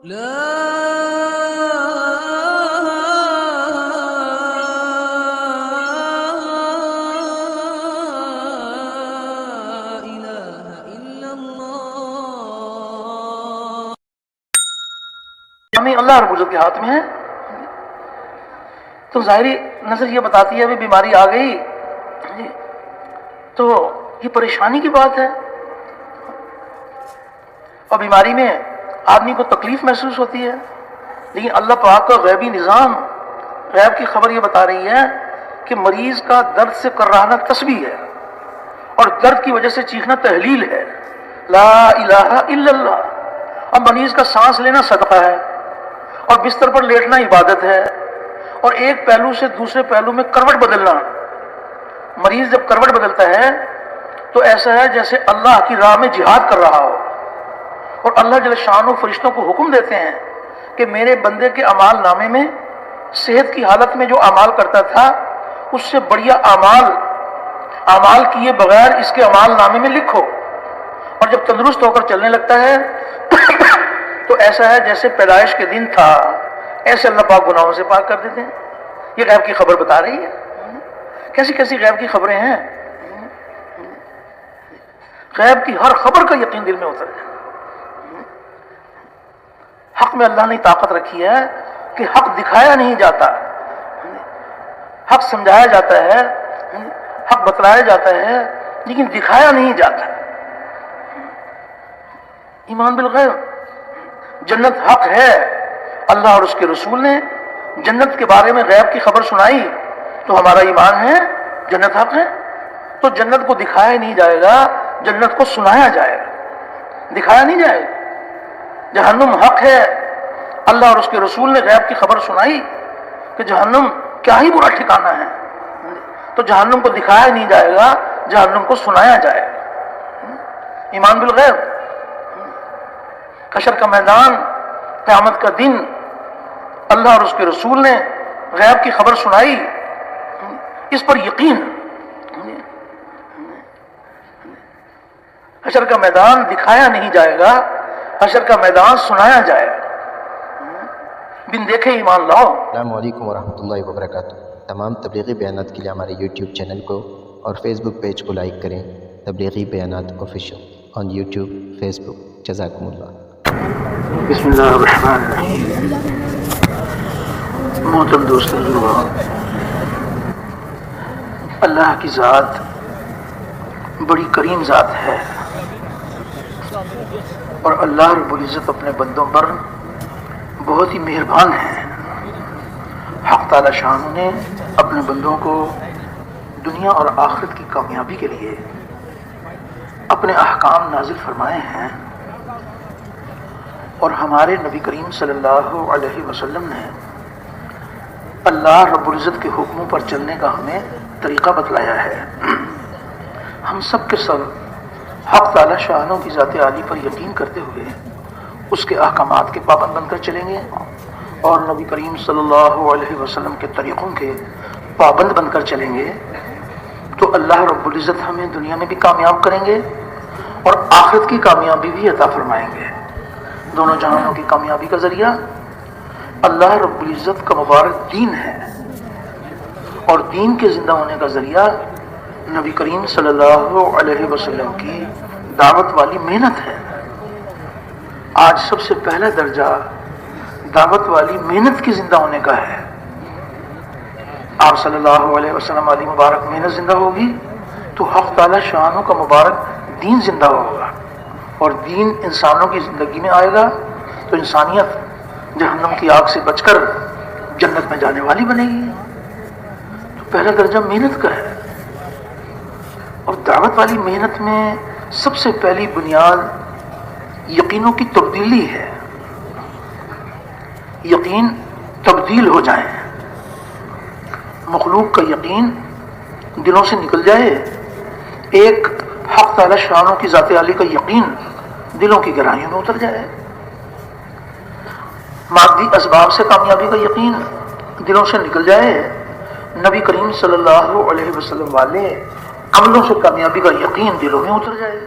اللہ رب العزت کے ہاتھ میں ہے. تو ظاہری نظر یہ بتاتی ہے ابھی بیماری آ گئی تو یہ پریشانی کی بات ہے، اور بیماری میں آدمی کو تکلیف محسوس ہوتی ہے، لیکن اللہ پاک کا غیبی نظام، غیب کی خبر یہ بتا رہی ہے کہ مریض کا درد سے کراہنا تسبیح ہے، اور درد کی وجہ سے چیخنا تحلیل ہے، لا الہ الا اللہ. اب مریض کا سانس لینا صدقہ ہے، اور بستر پر لیٹنا عبادت ہے، اور ایک پہلو سے دوسرے پہلو میں کروٹ بدلنا. مریض جب کروٹ بدلتا ہے تو ایسا ہے جیسے اللہ کی راہ میں جہاد کر رہا ہو، اور اللہ جل شانہ فرشتوں کو حکم دیتے ہیں کہ میرے بندے کے اعمال نامے میں صحت کی حالت میں جو اعمال کرتا تھا اس سے بڑھیا اعمال کیے بغیر اس کے اعمال نامے میں لکھو. اور جب تندرست ہو کر چلنے لگتا ہے تو ایسا ہے جیسے پیدائش کے دن تھا، ایسے اللہ پاک گناہوں سے پاک کر دیتے ہیں. یہ غیب کی خبر بتا رہی ہے. کیسی کیسی غیب کی خبریں ہیں. غیب کی ہر خبر کا یقین دل میں اتر جائے. حق میں اللہ نے طاقت رکھی ہے کہ حق دکھایا نہیں جاتا، حق سمجھایا جاتا ہے، حق بتلایا جاتا ہے، لیکن دکھایا نہیں جاتا. ایمان بالغیب، جنت حق ہے. اللہ اور اس کے رسول نے جنت کے بارے میں غیب کی خبر سنائی تو ہمارا ایمان ہے جنت حق ہے. تو جنت کو دکھایا نہیں جائے گا، جنت کو سنایا جائے گا، دکھایا نہیں جائے گا. جہنم حق ہے. اللہ اور اس کے رسول نے غیب کی خبر سنائی کہ جہنم کیا ہی برا ٹھکانہ ہے، تو جہنم کو دکھایا نہیں جائے گا، جہنم کو سنایا جائے گا. ایمان بالغیب. حشر کا میدان، قیامت کا دن، اللہ اور اس کے رسول نے غیب کی خبر سنائی، اس پر یقین. حشر کا میدان دکھایا نہیں جائے گا، حشر کا میدان سنایا جائے گا. بن دیکھے ایمان لاؤ. السلام علیکم ورحمۃ اللہ وبرکاتہ. تمام تبلیغی بیانات کے لیے ہمارے یوٹیوب چینل کو اور فیس بک پیج کو لائک کریں. تبلیغی بیانات آفیشیل آن یوٹیوب، فیس بک. جزاکم اللہ. بسم اللہ الرحمن الرحیم. محترم دوستو، اللہ کی ذات بڑی کریم ذات ہے، اور اللہ رب العزت اپنے بندوں پر بہت ہی مہربان ہے. حق تعالی شان نے اپنے بندوں کو دنیا اور آخرت کی کامیابی کے لیے اپنے احکام نازل فرمائے ہیں، اور ہمارے نبی کریم صلی اللہ علیہ وسلم نے اللہ رب العزت کے حکموں پر چلنے کا ہمیں طریقہ بتلایا ہے. ہم سب کے سب حق تعالی شانوں کی ذات عالی پر یقین کرتے ہوئے اس کے احکامات کے پابند بن کر چلیں گے، اور نبی کریم صلی اللہ علیہ وسلم کے طریقوں کے پابند بن کر چلیں گے، تو اللہ رب العزت ہمیں دنیا میں بھی کامیاب کریں گے اور آخرت کی کامیابی بھی عطا فرمائیں گے. دونوں جہانوں کی کامیابی کا ذریعہ اللہ رب العزت کا مبارک دین ہے، اور دین کے زندہ ہونے کا ذریعہ نبی کریم صلی اللہ علیہ وسلم کی دعوت والی محنت ہے. آج سب سے پہلا درجہ دعوت والی محنت کی زندہ ہونے کا ہے. آپ صلی اللہ علیہ وسلم والی مبارک محنت زندہ ہوگی تو حق تعالی شانوں کا مبارک دین زندہ ہوگا، اور دین انسانوں کی زندگی میں آئے گا تو انسانیت جہنم کی آگ سے بچ کر جنت میں جانے والی بنے گی. تو پہلا درجہ محنت کا ہے، اور دعوت والی محنت میں سب سے پہلی بنیاد یقینوں کی تبدیلی ہے. یقین تبدیل ہو جائیں، مخلوق کا یقین دلوں سے نکل جائے، ایک حق تعالی شانوں کی ذات عالی کا یقین دلوں کی گہرائیوں میں اتر جائے. مادی اسباب سے کامیابی کا یقین دلوں سے نکل جائے، نبی کریم صلی اللہ علیہ وسلم والے عملوں سے کامیابی کا یقین دلوں میں اتر جائے.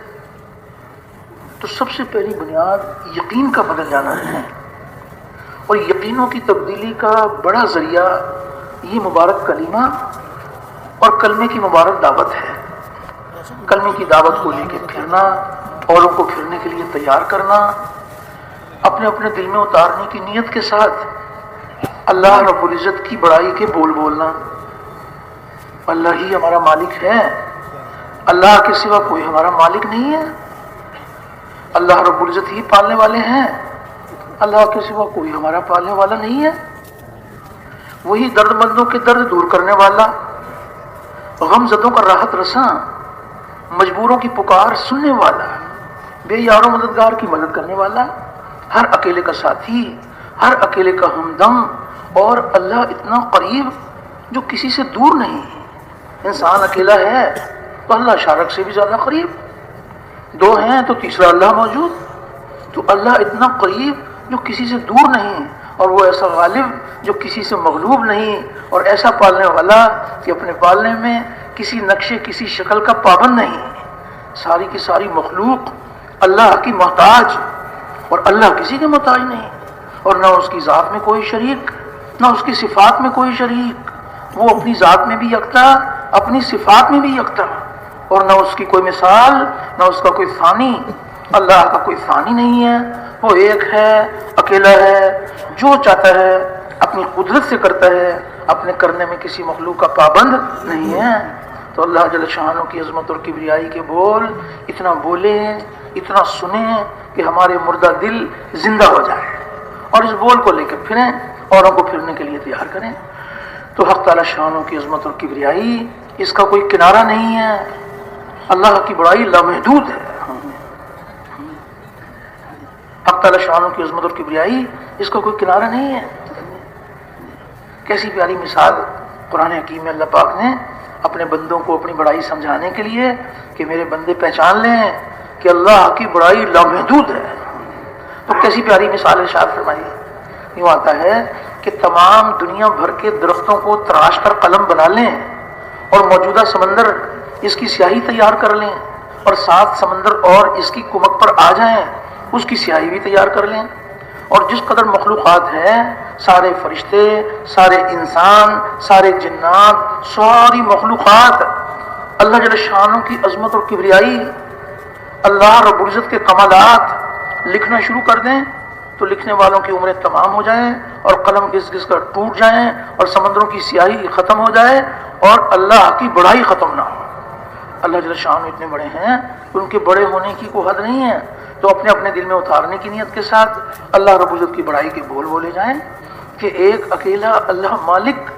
تو سب سے پہلی بنیاد یقین کا بدل جانا ہے. اور یقینوں کی تبدیلی کا بڑا ذریعہ یہ مبارک کلمہ اور کلمے کی مبارک دعوت ہے۔ کلمے کی دعوت کو لے کے پھرنا، اوروں کو پھرنے کے لیے تیار کرنا، اپنے اپنے دل میں اتارنے کی نیت کے ساتھ اللہ رب العزت کی بڑائی کے بول بولنا۔ اللہ ہی ہمارا مالک ہے، اللہ کے سوا کوئی ہمارا مالک نہیں ہے، اللہ رب العزت ہی پالنے والے ہیں، اللہ کے سوا کوئی ہمارا پالنے والا نہیں ہے۔ وہی درد مندوں کے درد دور کرنے والا، غم زدوں کا راحت رساں، مجبوروں کی پکار سننے والا، بے یار و مددگار کی مدد کرنے والا، ہر اکیلے کا ساتھی، ہر اکیلے کا ہمدم، اور اللہ اتنا قریب جو کسی سے دور نہیں۔ انسان اکیلا ہے تو اللہ شارک سے بھی زیادہ قریب، دو ہیں تو تیسرا اللہ موجود، تو اللہ اتنا قریب جو کسی سے دور نہیں، اور وہ ایسا غالب جو کسی سے مغلوب نہیں، اور ایسا پالنے والا کہ اپنے پالنے میں کسی نقشے کسی شکل کا پابند نہیں۔ ساری کی ساری مخلوق اللہ کی محتاج، اور اللہ کسی کے محتاج نہیں، اور نہ اس کی ذات میں کوئی شریک، نہ اس کی صفات میں کوئی شریک۔ وہ اپنی ذات میں بھی یکتا، اپنی صفات میں بھی یکتا، اور نہ اس کی کوئی مثال، نہ اس کا کوئی ثانی۔ اللہ کا کوئی ثانی نہیں ہے، وہ ایک ہے، اکیلا ہے، جو چاہتا ہے اپنی قدرت سے کرتا ہے، اپنے کرنے میں کسی مخلوق کا پابند نہیں ہے۔ تو اللہ جل شانہ کی عظمت اور کبریائی کے بول اتنا بولے، اتنا سنیں کہ ہمارے مردہ دل زندہ ہو جائے، اور اس بول کو لے کے پھریں، اوروں کو پھرنے کے لیے تیار کریں۔ تو حق تعالی شانوں کی عظمت اور کبریائی اس کا کوئی کنارہ نہیں ہے، اللہ کی بڑائی لامحدود ہے۔ حق تعالی شانوں کی عظمت اور کبریائی اس کا کوئی کنارہ نہیں ہے۔ کیسی پیاری مثال قرآن حکیم میں اللہ پاک نے اپنے بندوں کو اپنی بڑائی سمجھانے کے لیے کہ میرے بندے پہچان لیں کہ اللہ کی بڑائی لامحدود ہے، تو کیسی پیاری مثال ارشاد فرمائی۔ یوں آتا ہے کہ تمام دنیا بھر کے درختوں کو تراش کر قلم بنا لیں، اور موجودہ سمندر اس کی سیاہی تیار کر لیں، اور 7 سمندر اور اس کی کمک پر آ جائیں، اس کی سیاہی بھی تیار کر لیں، اور جس قدر مخلوقات ہیں، سارے فرشتے، سارے انسان، سارے جنات، ساری مخلوقات اللہ جل شانہ کی عظمت اور کبریائی، اللہ رب العزت کے کمالات لکھنا شروع کر دیں تو لکھنے والوں کی عمریں تمام ہو جائیں، اور قلم گھس گھس کر ٹوٹ جائیں، اور سمندروں کی سیاہی ختم ہو جائے، اور اللہ کی بڑائی ختم نہ ہو۔ اللہ جل شانہ اتنے بڑے ہیں کہ ان کے بڑے ہونے کی کوئی حد نہیں ہے، تو اپنے اپنے دل میں اتارنے کی نیت کے ساتھ اللہ رب العزت کی بڑائی کے بول بولے جائیں کہ ایک اکیلا اللہ مالک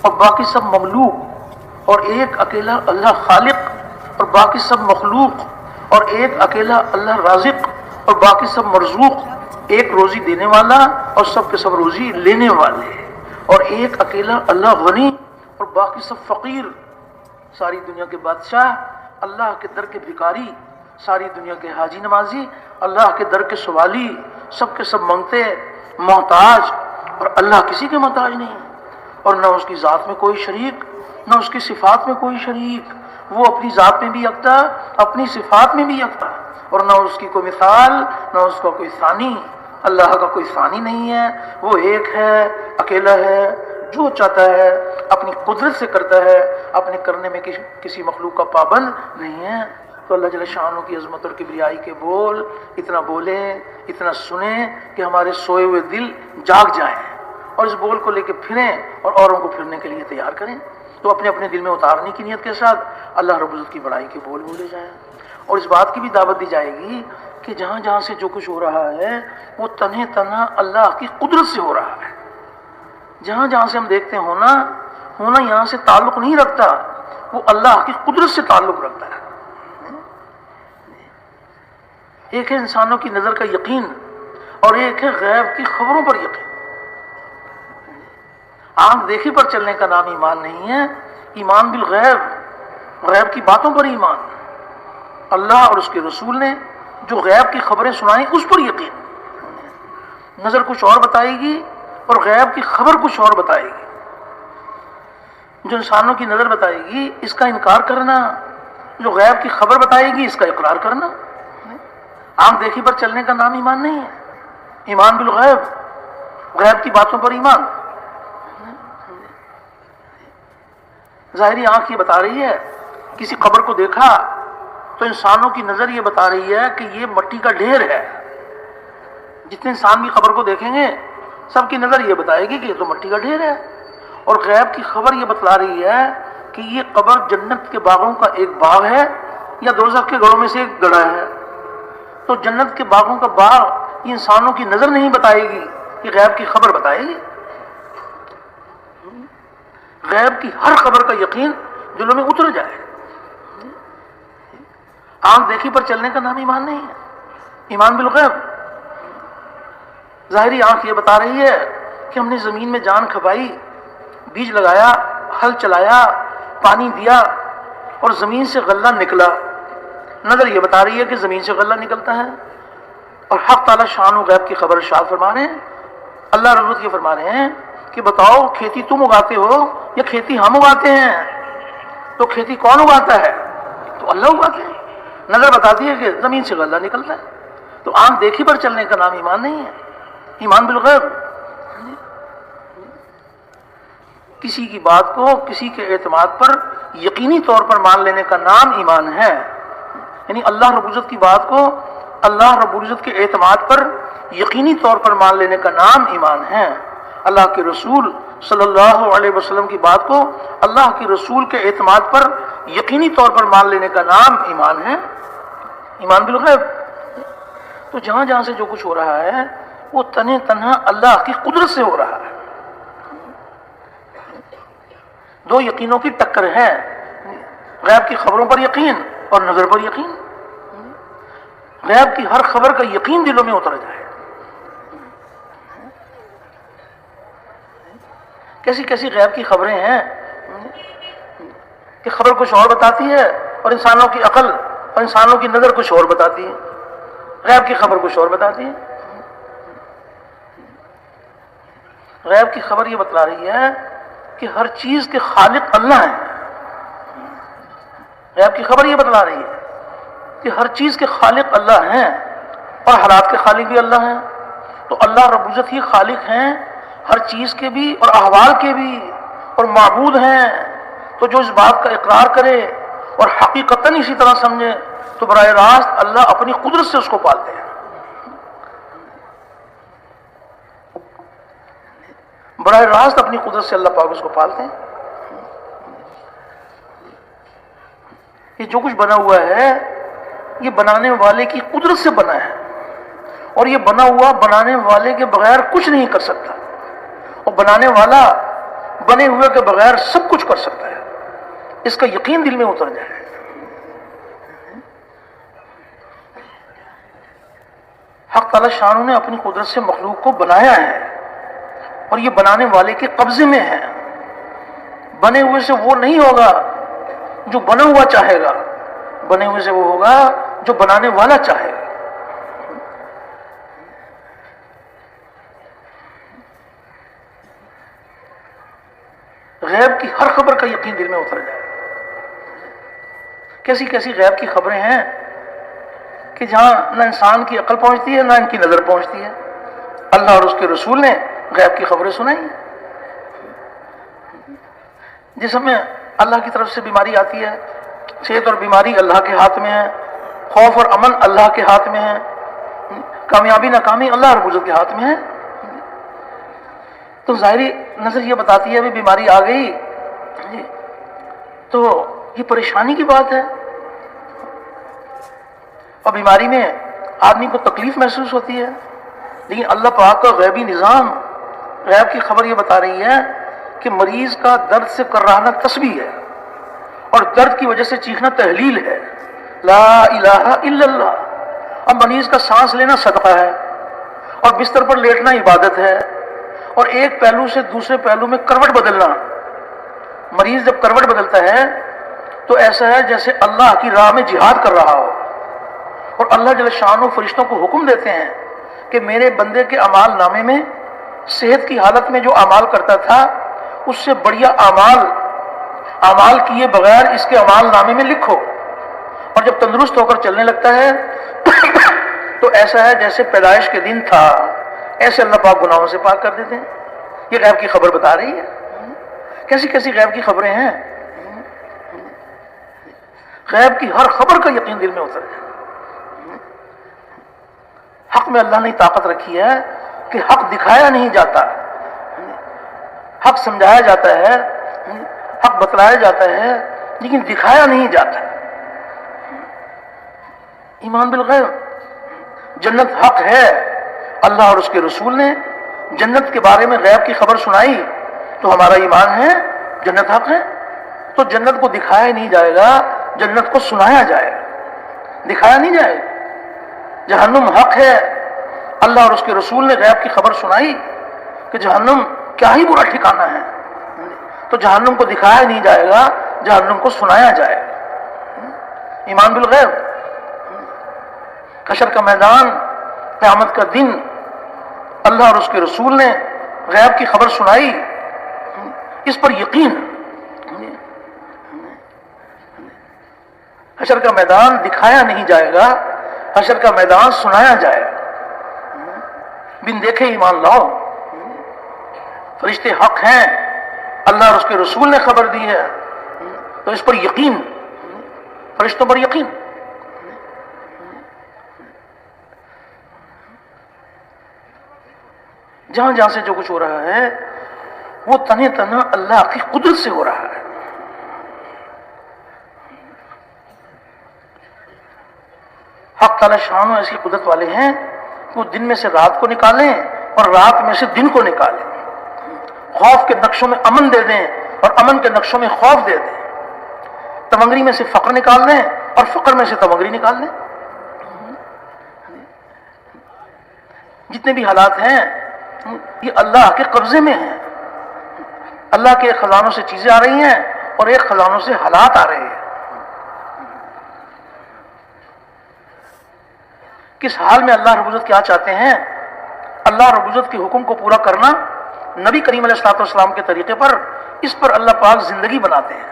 اور باقی سب مملوک، اور ایک اکیلا اللہ خالق اور باقی سب مخلوق، اور ایک اکیلا اللہ رازق اور باقی سب مرزوق، ایک روزی دینے والا اور سب کے سب روزی لینے والے، اور ایک اکیلا اللہ غنی اور باقی سب فقیر، ساری دنیا کے بادشاہ، اللہ کے در کے بھکاری، ساری دنیا کے حاجی نمازی، اللہ کے در کے سوالی، سب کے سب منگتے، محتاج، اور اللہ کسی کے محتاج نہیں، اور نہ اس کی ذات میں کوئی شریک، نہ اس کی صفات میں کوئی شریک، وہ اپنی ذات میں بھی یکتا، اپنی صفات میں بھی یکتا، اور نہ اس کی کوئی مثال، نہ اس کا کوئی ثانی۔ اللہ کا کوئی ثانی نہیں ہے، وہ ایک ہے، اکیلا ہے، جو چاہتا ہے اپنی قدرت سے کرتا ہے، اپنے کرنے میں کسی مخلوق کا پابند نہیں ہے۔ تو اللہ جل شانہ کی عظمت اور کبریائی کے بول اتنا بولیں، اتنا سنیں کہ ہمارے سوئے ہوئے دل جاگ جائیں، اور اس بول کو لے کے پھریں اور اوروں کو پھرنے کے لیے تیار کریں۔ تو اپنے اپنے دل میں اتارنے کی نیت کے ساتھ اللہ رب العزت کی بڑائی کے بول بولے جائیں، اور اس بات کی بھی دعوت دی جائے گی کہ جہاں جہاں سے جو کچھ ہو رہا ہے وہ تنہا تنہا اللہ کی قدرت سے ہو رہا ہے۔ جہاں جہاں سے ہم دیکھتے ہیں ہونا یہاں سے تعلق نہیں رکھتا، وہ اللہ کی قدرت سے تعلق رکھتا ہے۔ ایک ہے انسانوں کی نظر کا یقین، اور ایک ہے غیب کی خبروں پر یقین۔ آنکھ دیکھی پر چلنے کا نام ایمان نہیں ہے، ایمان بالغیب، غیب کی باتوں پر ایمان، اللہ اور اس کے رسول نے جو غیب کی خبریں سنائیں اس پر یقین۔ نظر کچھ اور بتائے گی اور غیب کی خبر کچھ اور بتائے گی۔ جو انسانوں کی نظر بتائے گی اس کا انکار کرنا، جو غیب کی خبر بتائے گی اس کا اقرار کرنا۔ آنکھ دیکھی پر چلنے کا نام ایمان نہیں ہے، ایمان بالغیب، غیب کی باتوں پر ایمان. ظاہری آنکھ یہ بتا رہی ہے، کسی قبر کو دیکھا تو انسانوں کی نظر یہ بتا رہی ہے کہ یہ مٹی کا ڈھیر ہے. جتنے انسان بھی قبر کو دیکھیں گے سب کی نظر یہ بتائے گی کہ یہ تو مٹی کا ڈھیر ہے. اور غیب کی خبر یہ بتلا رہی ہے کہ یہ قبر جنت کے باغوں کا ایک باغ ہے یا دوزخ کے گڑھوں میں سے ایک گڑھا ہے. تو جنت کے باغوں کا باغ یہ انسانوں کی نظر نہیں بتائے گی، یہ غیب کی خبر بتائے گی. غیب کی ہر خبر کا یقین دلوں میں اتر جائے. آنکھ دیکھی پر چلنے کا نام ایمان نہیں ہے. ایمان بالغیب. ظاہری آنکھ یہ بتا رہی ہے کہ ہم نے زمین میں جان کھپائی، بیج لگایا، ہل چلایا، پانی دیا اور زمین سے غلہ نکلا. نظر یہ بتا رہی ہے کہ زمین سے غلہ نکلتا ہے. اور حق تعالی شان و غیب کی خبر ارشاد فرما رہے ہیں. اللہ رب العزت یہ فرما رہے ہیں کہ بتاؤ کھیتی تم اگاتے ہو یا کھیتی ہم اگاتے ہیں؟ تو کھیتی کون اگاتا ہے؟ تو اللہ اگاتے ہیں. نظر بتاتی ہے کہ زمین سے غلہ نکلتا ہے. تو آنکھ دیکھی پر چلنے کا نام ایمان نہیں ہے. ایمان بالغیب. کسی کی بات کو کسی کے اعتماد پر یقینی طور پر مان لینے کا نام ایمان ہے. یعنی اللہ رب العزت کی بات کو اللہ رب العزت کے اعتماد پر یقینی طور پر مان لینے کا نام ایمان ہے. اللہ کے رسول صلی اللہ علیہ وسلم کی بات کو اللہ کے رسول کے اعتماد پر یقینی طور پر مان لینے کا نام ایمان ہے. ایمان بالغیب. تو جہاں جہاں سے جو کچھ ہو رہا ہے وہ تنہا اللہ کی قدرت سے ہو رہا ہے. دو یقینوں کی ٹکر ہے، غیب کی خبروں پر یقین اور نظر پر یقین. غیب کی ہر خبر کا یقین دلوں میں اتر جائے. کیسی کیسی غیب کی خبریں ہیں کہ خبر کچھ اور بتاتی ہے اور انسانوں کی عقل اور انسانوں کی نظر کچھ اور بتاتی ہے. غیب کی خبر کچھ اور بتاتی ہے. غیب کی خبر یہ بتلا رہی ہے کہ ہر چیز کے خالق اللہ ہیں. غیب کی خبر یہ بتلا رہی ہے کہ ہر چیز کے خالق اللہ ہیں اور حالات کے خالق بھی اللہ ہیں. تو اللہ رب العزت ہی خالق ہیں ہر چیز کے بھی اور احوال کے بھی اور معبود ہیں. تو جو اس بات کا اقرار کرے اور حقیقتاً اسی طرح سمجھے تو براہ راست اللہ اپنی قدرت سے اس کو پالتے ہیں. براہ راست اپنی قدرت سے اللہ پاک اس کو پالتے ہیں. یہ جو کچھ بنا ہوا ہے یہ بنانے والے کی قدرت سے بنا ہے اور یہ بنا ہوا بنانے والے کے بغیر کچھ نہیں کر سکتا اور بنانے والا بنے ہوئے کے بغیر سب کچھ کر سکتا ہے. اس کا یقین دل میں اتر جائے. حق تعالی شان نے اپنی قدرت سے مخلوق کو بنایا ہے اور یہ بنانے والے کے قبضے میں ہے. بنے ہوئے سے وہ نہیں ہوگا جو بنا ہوا چاہے گا، بنے ہوئے سے وہ ہوگا جو بنانے والا چاہے گا. غیب کی ہر خبر کا یقین دل میں اتر جائے. کیسی کیسی غیب کی خبریں ہیں کہ جہاں نہ انسان کی عقل پہنچتی ہے نہ ان کی نظر پہنچتی ہے. اللہ اور اس کے رسول نے غیب کی خبریں سنائی. جسم میں اللہ کی طرف سے بیماری آتی ہے، صحت اور بیماری اللہ کے ہاتھ میں ہے، خوف اور امن اللہ کے ہاتھ میں ہے، کامیابی ناکامی اللہ رب العزت کے ہاتھ میں ہے. تو ظاہری نظر یہ بتاتی ہے ابھی بیماری آ گئی تو یہ پریشانی کی بات ہے اور بیماری میں آدمی کو تکلیف محسوس ہوتی ہے. لیکن اللہ پاک کا غیبی نظام غیب کی خبر یہ بتا رہی ہے کہ مریض کا درد سے کراہنا تسبیح ہے اور درد کی وجہ سے چیخنا تحلیل ہے. لا الہ الا اللہ. اب مریض کا سانس لینا صدقہ ہے اور بستر پر لیٹنا عبادت ہے اور ایک پہلو سے دوسرے پہلو میں کروٹ بدلنا. مریض جب کروٹ بدلتا ہے تو ایسا ہے جیسے اللہ کی راہ میں جہاد کر رہا ہو اور اللہ جل شان و فرشتوں کو حکم دیتے ہیں کہ میرے بندے کے اعمال نامے میں صحت کی حالت میں جو اعمال کرتا تھا اس سے بڑھیا اعمال کیے بغیر اس کے اعمال نامے میں لکھو. اور جب تندرست ہو کر چلنے لگتا ہے تو ایسا ہے جیسے پیدائش کے دن تھا. ایسے اللہ پاک گناہوں سے پاک کر دیتے ہیں. یہ غیب کی خبر بتا رہی ہے. کیسی کیسی غیب کی خبریں ہیں. غیب کی ہر خبر کا یقین دل میں اتر جائے. حق میں اللہ نے طاقت رکھی ہے کہ حق دکھایا نہیں جاتا، حق سمجھایا جاتا ہے، حق بتلایا جاتا ہے، لیکن دکھایا نہیں جاتا. ایمان بالغیب. جنت حق ہے. اللہ اور اس کے رسول نے جنت کے بارے میں غیب کی خبر سنائی تو ہمارا ایمان ہے جنت حق ہے. تو جنت کو دکھایا نہیں جائے گا، جنت کو سنایا جائے گا، دکھایا نہیں جائے گا. جہنم حق ہے. اللہ اور اس کے رسول نے غیب کی خبر سنائی کہ جہنم کیا ہی برا ٹھکانہ ہے، تو جہنم کو دکھایا نہیں جائے گا، جہنم کو سنایا جائے گا. ایمان بالغیب. حشر کا میدان، قیامت کا دن، اللہ اور اس کے رسول نے غیب کی خبر سنائی، اس پر یقین. حشر کا میدان دکھایا نہیں جائے گا، حشر کا میدان سنایا جائے گا. بن دیکھے ایمان لاؤ. فرشتے حق ہیں، اللہ اور اس کے رسول نے خبر دی ہے، تو اس پر یقین، فرشتوں پر یقین. جہاں جہاں سے جو کچھ ہو رہا ہے وہ تنہ تنہ اللہ کی قدرت سے ہو رہا ہے. حق تعالی شان ایسی قدرت والے ہیں کہ وہ دن میں سے رات کو نکالیں اور رات میں سے دن کو نکالیں. خوف کے نقشوں میں امن دے دیں اور امن کے نقشوں میں خوف دے دیں. تمنگری میں سے فقر نکال دیں اور فقر میں سے تمنگری نکال دیں. جتنے بھی حالات ہیں یہ اللہ کے قبضے میں ہیں. اللہ کے ایک خزانوں سے چیزیں آ رہی ہیں اور ایک خزانوں سے حالات آ رہے ہیں. کس حال میں اللہ رب العزت کیا چاہتے ہیں؟ اللہ رب العزت کے حکم کو پورا کرنا نبی کریم علیہ الصلوۃ والسلام کے طریقے پر. اس پر اللہ پاک زندگی بناتے ہیں.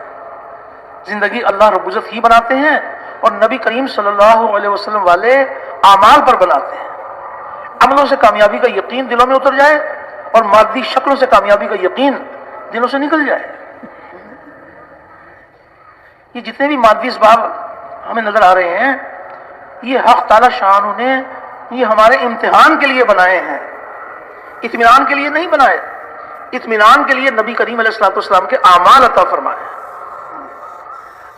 زندگی اللہ رب العزت ہی بناتے ہیں اور نبی کریم صلی اللہ علیہ وسلم والے اعمال پر بناتے ہیں. عملوں سے کامیابی کا یقین دلوں میں اتر جائے اور مادی شکلوں سے کامیابی کا یقین دلوں سے نکل جائے. یہ جتنے بھی مادی اسباب ہمیں نظر آ رہے ہیں یہ حق تعالی شان نے یہ ہمارے امتحان کے لیے بنائے ہیں، اطمینان کے لیے نہیں بنائے. اطمینان کے لیے نبی کریم علیہ الصلوۃ والسلام کے اعمال عطا فرمائے.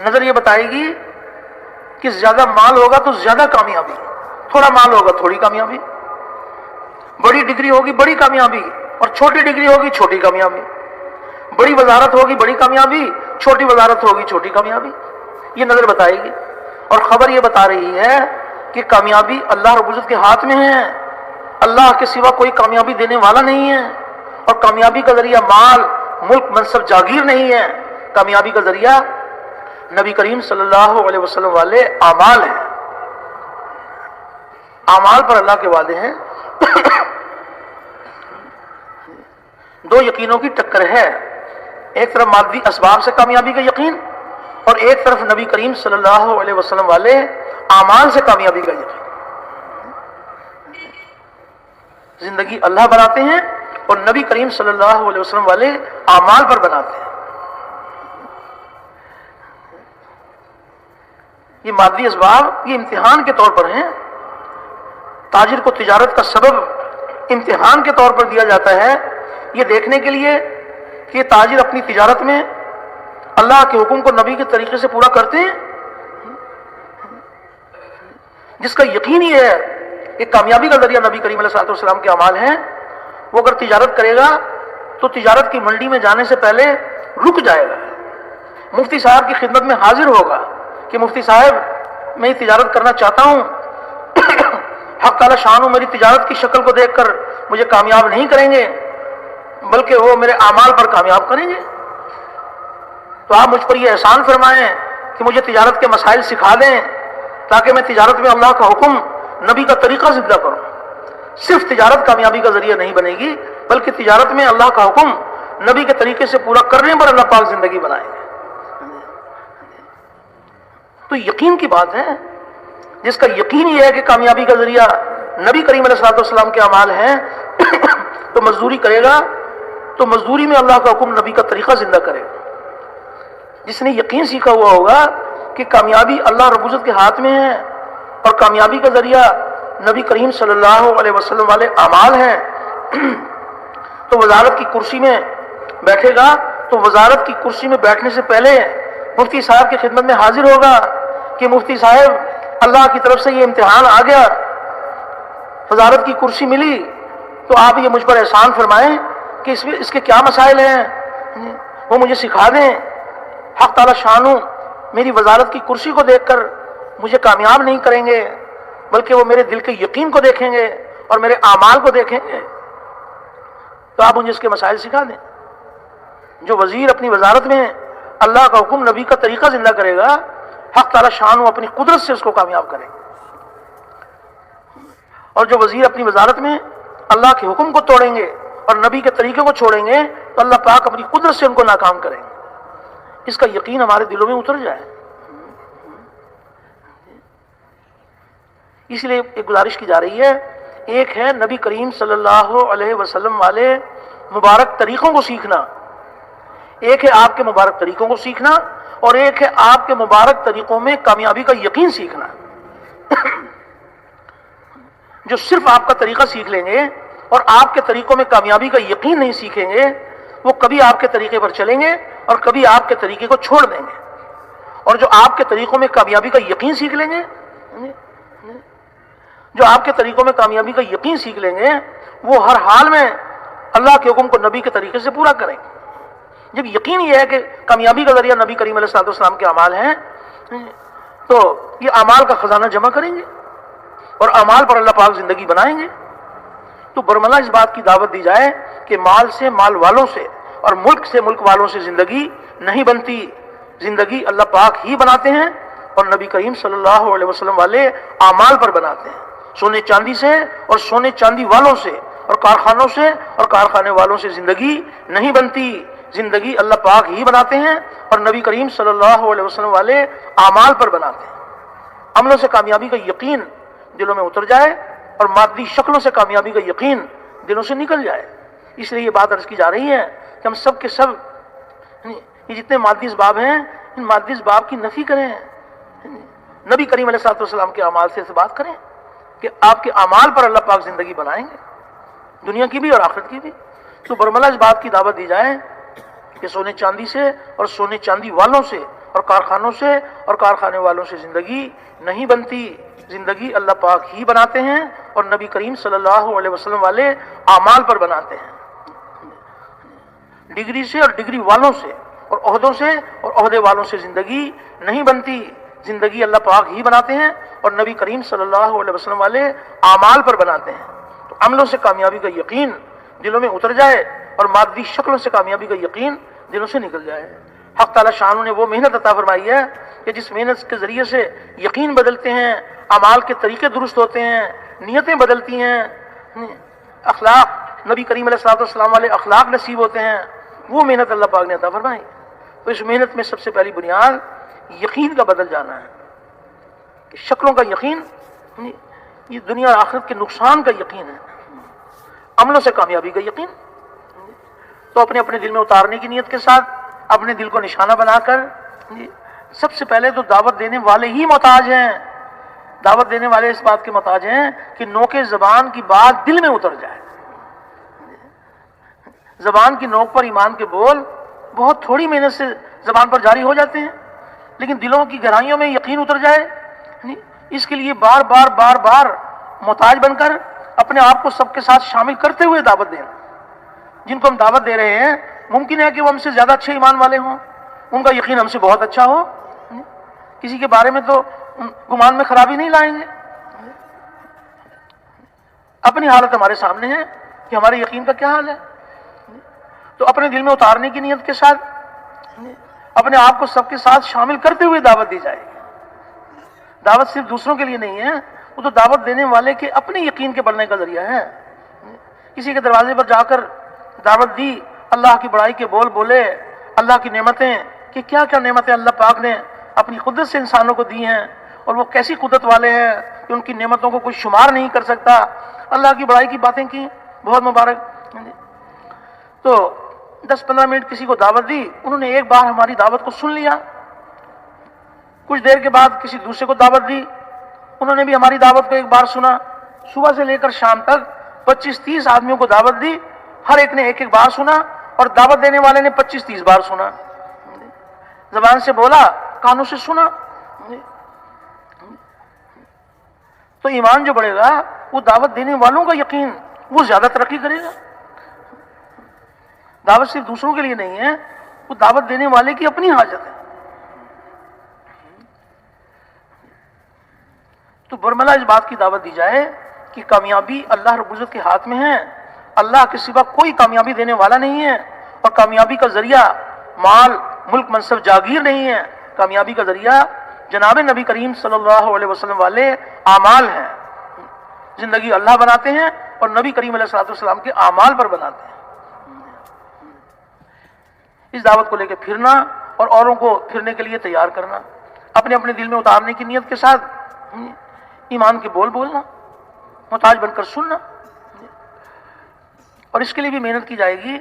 نظر یہ بتائے گی کہ زیادہ مال ہوگا تو زیادہ کامیابی، تھوڑا مال ہوگا تھوڑی کامیابی. بڑی ڈگری ہوگی بڑی کامیابی اور چھوٹی ڈگری ہوگی چھوٹی کامیابی. بڑی وزارت ہوگی بڑی کامیابی، چھوٹی وزارت ہوگی چھوٹی کامیابی. یہ نظر بتائے گی. اور خبر یہ بتا رہی ہے کہ کامیابی اللہ رب العزت کے ہاتھ میں ہے. اللہ کے سوا کوئی کامیابی دینے والا نہیں ہے. اور کامیابی کا ذریعہ مال، ملک، منصب، جاگیر نہیں ہے. کامیابی کا ذریعہ نبی کریم صلی اللہ علیہ وسلم والے اعمال ہیں. اعمال پر اللہ کے وعدے ہیں. دو یقینوں کی ٹکر ہے. ایک طرف مادی اسباب سے کامیابی کا یقین اور ایک طرف نبی کریم صلی اللہ علیہ وسلم والے اعمال سے کامیابی کا یقین. زندگی اللہ بناتے ہیں اور نبی کریم صلی اللہ علیہ وسلم والے اعمال پر بناتے ہیں. یہ مادی اسباب یہ امتحان کے طور پر ہیں. تاجر کو تجارت کا سبب امتحان کے طور پر دیا جاتا ہے، یہ دیکھنے کے لیے کہ یہ تاجر اپنی تجارت میں اللہ کے حکم کو نبی کے طریقے سے پورا کرتے ہیں. جس کا یقین یہ ہے کہ کامیابی کا ذریعہ نبی کریم علیہ الصلوۃ والسلام کے اعمال ہیں، وہ اگر تجارت کرے گا تو تجارت کی منڈی میں جانے سے پہلے رک جائے گا. مفتی صاحب کی خدمت میں حاضر ہوگا کہ مفتی صاحب میں یہ تجارت کرنا چاہتا ہوں، حق تعالی شان میری تجارت کی شکل کو دیکھ کر مجھے کامیاب نہیں کریں گے بلکہ وہ میرے اعمال پر کامیاب کریں گے. تو آپ مجھ پر یہ احسان فرمائیں کہ مجھے تجارت کے مسائل سکھا دیں تاکہ میں تجارت میں اللہ کا حکم، نبی کا طریقہ زندہ کروں. صرف تجارت کامیابی کا ذریعہ نہیں بنے گی بلکہ تجارت میں اللہ کا حکم نبی کے طریقے سے پورا کرنے پر اللہ پاک زندگی بنائیں گے. تو یقین کی بات ہے. جس کا یقین یہ ہے کہ کامیابی کا ذریعہ نبی کریم علیہ الصلوۃ والسلام کے اعمال ہیں تو مزدوری کرے گا تو مزدوری میں اللہ کا حکم نبی کا طریقہ زندہ کرے گا۔ جس نے یقین سیکھا ہوا ہوگا کہ کامیابی اللہ رب العزت کے ہاتھ میں ہے اور کامیابی کا ذریعہ نبی کریم صلی اللہ علیہ وسلم والے اعمال ہیں، تو وزارت کی کرسی میں بیٹھے گا تو وزارت کی کرسی میں بیٹھنے سے پہلے مفتی صاحب کی خدمت میں حاضر ہوگا کہ مفتی صاحب اللہ کی طرف سے یہ امتحان آ گیا، وزارت کی کرسی ملی، تو آپ یہ مجھ پر احسان فرمائیں کہ اس کے کیا مسائل ہیں، وہ مجھے سکھا دیں۔ حق تعالی شانو میری وزارت کی کرسی کو دیکھ کر مجھے کامیاب نہیں کریں گے، بلکہ وہ میرے دل کے یقین کو دیکھیں گے اور میرے اعمال کو دیکھیں گے، تو آپ مجھے اس کے مسائل سکھا دیں۔ جو وزیر اپنی وزارت میں اللہ کا حکم نبی کا طریقہ زندہ کرے گا، حق تعالی شانو اپنی قدرت سے اس کو کامیاب کرے گا، اور جو وزیر اپنی وزارت میں اللہ کے حکم کو توڑیں گے اور نبی کے طریقے کو چھوڑیں گے تو اللہ پاک اپنی قدرت سے ان کو ناکام کریں گے۔ اس کا یقین ہمارے دلوں میں اتر جائے۔ اس لیے ایک گزارش کی جا رہی ہے، ایک ہے نبی کریم صلی اللہ علیہ وسلم والے مبارک طریقوں کو سیکھنا، ایک ہے آپ کے مبارک طریقوں کو سیکھنا، اور ایک ہے آپ کے مبارک طریقوں میں کامیابی کا یقین سیکھنا۔ جو صرف آپ کا طریقہ سیکھ لیں گے اور آپ کے طریقوں میں کامیابی کا یقین نہیں سیکھیں گے، وہ کبھی آپ کے طریقے پر چلیں گے اور کبھی آپ کے طریقے کو چھوڑ دیں گے۔ اور جو آپ کے طریقوں میں کامیابی کا یقین سیکھ لیں گے، جو آپ کے طریقوں میں کامیابی کا یقین سیکھ لیں گے، وہ ہر حال میں اللہ کے حکم کو نبی کے طریقے سے پورا کریں گے۔ جب یقین یہ ہے کہ کامیابی کا ذریعہ نبی کریم علیہ الصلوۃ والسلام کے اعمال ہیں، تو یہ اعمال کا خزانہ جمع کریں گے اور اعمال پر اللہ پاک زندگی بنائیں گے۔ تو برملا اس بات کی دعوت دی جائے کہ مال سے مال والوں سے اور ملک سے ملک والوں سے زندگی نہیں بنتی، زندگی اللہ پاک ہی بناتے ہیں اور نبی کریم صلی اللہ علیہ وسلم والے اعمال پر بناتے ہیں۔ سونے چاندی سے اور سونے چاندی والوں سے اور کارخانوں سے اور کارخانے والوں سے زندگی نہیں بنتی، زندگی اللہ پاک ہی بناتے ہیں اور نبی کریم صلی اللہ علیہ وسلم والے اعمال پر بناتے ہیں۔ عملوں سے کامیابی کا یقین دلوں میں اتر جائے اور مادی شکلوں سے کامیابی کا یقین دلوں سے نکل جائے۔ اس لیے یہ بات عرض کی جا رہی ہے کہ ہم سب کے سب یہ جتنے مادی اسباب ہیں، ان مادی اسباب کی نفی کریں، نبی کریم علیہ الصلوۃ والسلام کے اعمال سے بات کریں کہ آپ کے اعمال پر اللہ پاک زندگی بنائیں گے، دنیا کی بھی اور آخرت کی بھی۔ تو برملا اس بات کی دعوت دی جائے کہ سونے چاندی سے اور سونے چاندی والوں سے اور کارخانوں سے اور کارخانے والوں سے زندگی نہیں بنتی، زندگی اللہ پاک ہی بناتے ہیں اور نبی کریم صلی اللہ علیہ وسلم والے اعمال پر بناتے ہیں۔ ڈگری سے اور ڈگری والوں سے اور عہدوں سے اور عہدے والوں سے زندگی نہیں بنتی، زندگی اللہ پاک ہی بناتے ہیں اور نبی کریم صلی اللہ علیہ وسلم والے اعمال پر بناتے ہیں۔ تو عملوں سے کامیابی کا یقین دلوں میں اتر جائے اور مادی شکلوں سے کامیابی کا یقین دلوں سے نکل جائے۔ حق تعالی شانو نے وہ محنت عطا فرمائی ہے کہ جس محنت کے ذریعے سے یقین بدلتے ہیں، اعمال کے طریقے درست ہوتے ہیں، نیتیں بدلتی ہیں، اخلاق نبی کریم علیہ الصلوۃ والسلام والے اخلاق نصیب ہوتے ہیں، وہ محنت اللہ پاک نے عطا فرمائی۔ تو اس محنت میں سب سے پہلی بنیاد یقین کا بدل جانا ہے کہ شکلوں کا یقین یہ دنیا اور آخرت کے نقصان کا یقین ہے، عملوں سے کامیابی کا یقین۔ تو اپنے اپنے دل میں اتارنے کی نیت کے ساتھ اپنے دل کو نشانہ بنا کر سب سے پہلے تو دعوت دینے والے ہی محتاج ہیں، دعوت دینے والے اس بات کے محتاج ہیں کہ نوک زبان کی بات دل میں اتر جائے۔ زبان کی نوک پر ایمان کے بول بہت تھوڑی محنت سے زبان پر جاری ہو جاتے ہیں، لیکن دلوں کی گہرائیوں میں یقین اتر جائے، اس کے لیے بار بار بار بار محتاج بن کر اپنے آپ کو سب کے ساتھ شامل کرتے ہوئے دعوت دینا۔ جن کو ہم دعوت دے رہے ہیں ممکن ہے کہ وہ ہم سے زیادہ اچھے ایمان والے ہوں، ان کا یقین ہم سے بہت اچھا ہو، کسی کے بارے میں تو گمان میں خرابی نہیں لائیں گے۔ اپنی حالت ہمارے سامنے ہے کہ ہمارے یقین کا کیا حال ہے۔ تو اپنے دل میں اتارنے کی نیت کے ساتھ اپنے آپ کو سب کے ساتھ شامل کرتے ہوئے دعوت دی جائے۔ دعوت صرف دوسروں کے لیے نہیں ہے، وہ تو دعوت دینے والے کے اپنے یقین کے بڑھنے کا ذریعہ ہے۔ کسی کے دروازے پر جا کر دعوت دی، اللہ کی بڑائی کے بول بولے، اللہ کی نعمتیں کہ کیا کیا نعمتیں اللہ پاک نے اپنی قدرت سے انسانوں کو دی ہیں اور وہ کیسی قدرت والے ہیں کہ ان کی نعمتوں کو کوئی شمار نہیں کر سکتا۔ اللہ کی بڑائی کی باتیں کی، بہت مبارک، تو 10-15 منٹ کسی کو دعوت دی، انہوں نے ایک بار ہماری دعوت کو سن لیا، کچھ دیر کے بعد کسی دوسرے کو دعوت دی، انہوں نے بھی ہماری دعوت کو ایک بار سنا، صبح سے لے کر شام تک 25-30 آدمیوں کو دعوت دی، ہر ایک نے ایک ایک بار سنا، اور دعوت دینے والے نے 25-30 بار سنا، زبان سے بولا، کانوں سے سنا۔ تو ایمان جو بڑھے گا وہ دعوت دینے والوں کا یقین وہ زیادہ ترقی کرے گا۔ دعوت صرف دوسروں کے لیے نہیں ہے، وہ دعوت دینے والے کی اپنی حاجت ہے۔ تو برملا اس بات کی دعوت دی جائے کہ کامیابی اللہ رب العزت کے ہاتھ میں ہے، اللہ کے سوا کوئی کامیابی دینے والا نہیں ہے، اور کامیابی کا ذریعہ مال، ملک، منصب، جاگیر نہیں ہے، کامیابی کا ذریعہ جناب نبی کریم صلی اللہ علیہ وسلم والے اعمال ہیں۔ زندگی اللہ بناتے ہیں اور نبی کریم علیہ الصلوۃ والسلام کے اعمال پر بناتے ہیں۔ اس دعوت کو لے کے پھرنا اور اوروں کو پھرنے کے لیے تیار کرنا، اپنے اپنے دل میں اتارنے کی نیت کے ساتھ ایمان کے بول بولنا، محتاج بن کر سننا، اور اس کے لیے بھی محنت کی جائے گی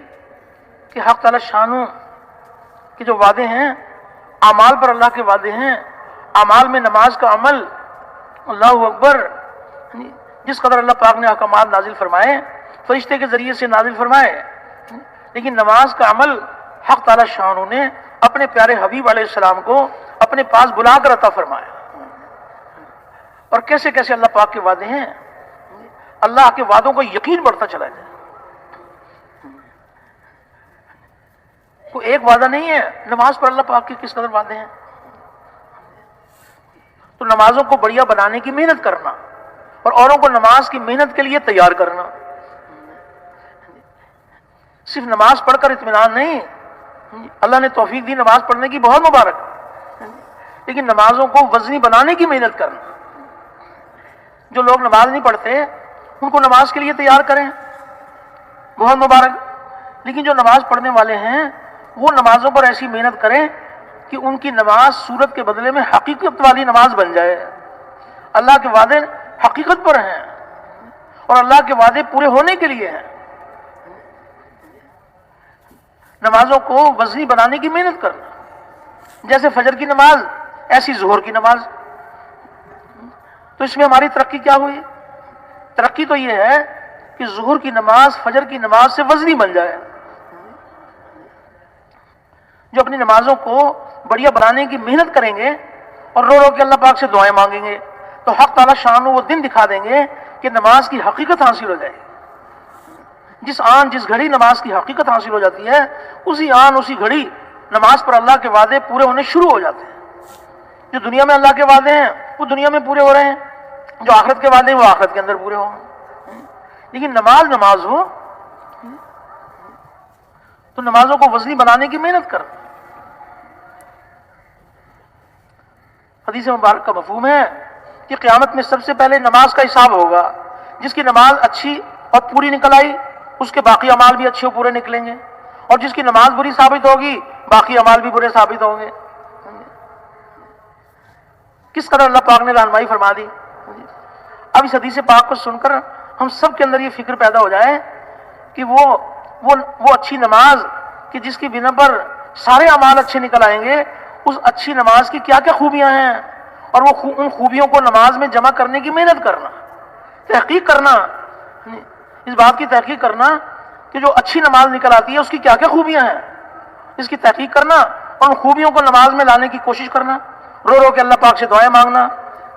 کہ حق تعالی شانوں کے جو وعدے ہیں، اعمال پر اللہ کے وعدے ہیں، اعمال میں نماز کا عمل، اللہ اکبر، جس قدر اللہ پاک نے احکامات نازل فرمائے، فرشتے کے ذریعے سے نازل فرمائے، لیکن نماز کا عمل حق تعالی شانوں نے اپنے پیارے حبیب علیہ السلام کو اپنے پاس بلا کر عطا فرمایا۔ اور کیسے کیسے اللہ پاک کے وعدے ہیں، اللہ کے وعدوں کو یقین بڑھتا چلا جائے۔ کوئی ایک وعدہ نہیں ہے، نماز پر اللہ پاک کے کس قدر وعدے ہیں۔ تو نمازوں کو بڑھیا بنانے کی محنت کرنا اور اوروں کو نماز کی محنت کے لیے تیار کرنا، صرف نماز پڑھ کر اطمینان نہیں، اللہ نے توفیق دی نماز پڑھنے کی، بہت مبارک، لیکن نمازوں کو وزنی بنانے کی محنت کرنا۔ جو لوگ نماز نہیں پڑھتے ان کو نماز کے لیے تیار کریں، بہت مبارک، لیکن جو نماز پڑھنے والے ہیں وہ نمازوں پر ایسی محنت کریں کہ ان کی نماز صورت کے بدلے میں حقیقت والی نماز بن جائے۔ اللہ کے وعدے حقیقت پر ہیں اور اللہ کے وعدے پورے ہونے کے لیے ہیں۔ نمازوں کو وزنی بنانے کی محنت کرنا، جیسے فجر کی نماز ایسی ظہر کی نماز۔ تو اس میں ہماری ترقی کیا ہوئی؟ ترقی تو یہ ہے کہ ظہر کی نماز فجر کی نماز سے وزنی بن جائے۔ جو اپنی نمازوں کو بڑھیا بنانے کی محنت کریں گے اور رو رو کے اللہ پاک سے دعائیں مانگیں گے تو حق تعالی شان وہ دن دکھا دیں گے کہ نماز کی حقیقت حاصل ہو جائے گی۔ جس آن جس گھڑی نماز کی حقیقت حاصل ہو جاتی ہے، اسی آن اسی گھڑی نماز پر اللہ کے وعدے پورے ہونے شروع ہو جاتے ہیں۔ جو دنیا میں اللہ کے وعدے ہیں وہ دنیا میں پورے ہو رہے ہیں، جو آخرت کے وعدے ہیں وہ آخرت کے اندر پورے ہوں۔ لیکن نماز ہو تو نمازوں کو وزنی بنانے کی محنت کر۔ حدیث مبارک کا مفہوم ہے کہ قیامت میں سب سے پہلے نماز کا حساب ہوگا۔ جس کی نماز اچھی اور پوری نکل آئی اس کے باقی اعمال بھی اچھے اور پورے نکلیں گے، اور جس کی نماز بری ثابت ہوگی باقی اعمال بھی برے ثابت ہوں گے۔ کس قدر اللہ پاک نے رہنمائی فرما دی۔ اب اس حدیث پاک کو سن کر ہم سب کے اندر یہ فکر پیدا ہو جائے کہ وہ اچھی نماز کہ جس کی بنا پر سارے اعمال اچھے نکل آئیں گے، اس اچھی نماز کی کیا کیا خوبیاں ہیں، اور وہ ان خوبیوں کو نماز میں جمع کرنے کی محنت کرنا، تحقیق کرنا، اس بات کی تحقیق کرنا کہ جو اچھی نماز نکل آتی ہے اس کی کیا کیا خوبیاں ہیں، اس کی تحقیق کرنا اور ان خوبیوں کو نماز میں لانے کی کوشش کرنا، رو رو کے اللہ پاک سے دعائیں مانگنا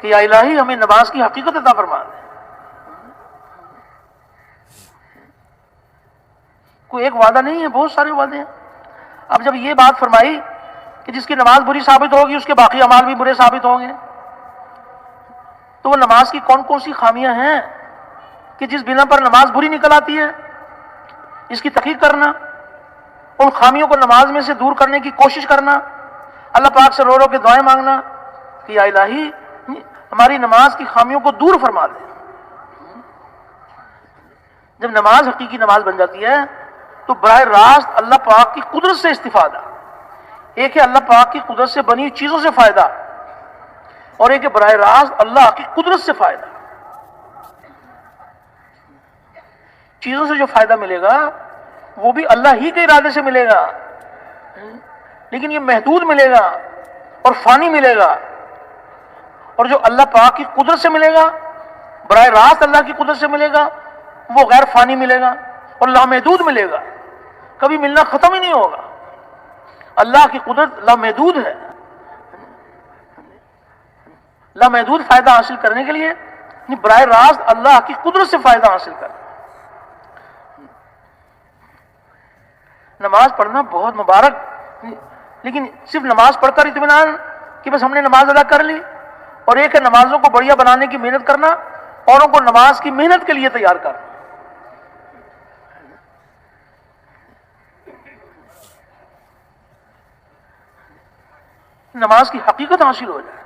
کہ یا الہی ہمیں نماز کی حقیقت عطا فرما دے۔ کوئی ایک وعدہ نہیں ہے، بہت سارے وعدے ہیں۔ اب جب یہ بات فرمائی کہ جس کی نماز بری ثابت ہوگی اس کے باقی اعمال بھی برے ثابت ہوں گے، تو وہ نماز کی کون کون سی خامیاں ہیں کہ جس بنا پر نماز بری نکل آتی ہے، اس کی تحقیق کرنا، ان خامیوں کو نماز میں سے دور کرنے کی کوشش کرنا، اللہ پاک سے رو رو کے دعائیں مانگنا کہ یا الہی ہماری نماز کی خامیوں کو دور فرما دے۔ جب نماز حقیقی نماز بن جاتی ہے تو براہ راست اللہ پاک کی قدرت سے استفادہ، ایک ہے اللہ پاک کی قدرت سے بنی چیزوں سے فائدہ، اور ایک ہے براہ راست اللہ کی قدرت سے فائدہ۔ چیزوں سے جو فائدہ ملے گا وہ بھی اللہ ہی کے ارادے سے ملے گا، لیکن یہ محدود ملے گا اور فانی ملے گا، اور جو اللہ پاک کی قدرت سے ملے گا، براہ راست اللہ کی قدرت سے ملے گا، وہ غیر فانی ملے گا اور لامحدود ملے گا، کبھی ملنا ختم ہی نہیں ہوگا۔ اللہ کی قدرت لامحدود ہے، لامحدود فائدہ حاصل کرنے کے لیے براہ راست اللہ کی قدرت سے فائدہ حاصل کرنا۔ نماز پڑھنا بہت مبارک، لیکن صرف نماز پڑھ کر اطمینان کہ بس ہم نے نماز ادا کر لی، اور ایک ہے نمازوں کو بڑھیا بنانے کی محنت کرنا، اوروں کو نماز کی محنت کے لیے تیار کرنا۔ نماز کی حقیقت حاصل ہو جائے،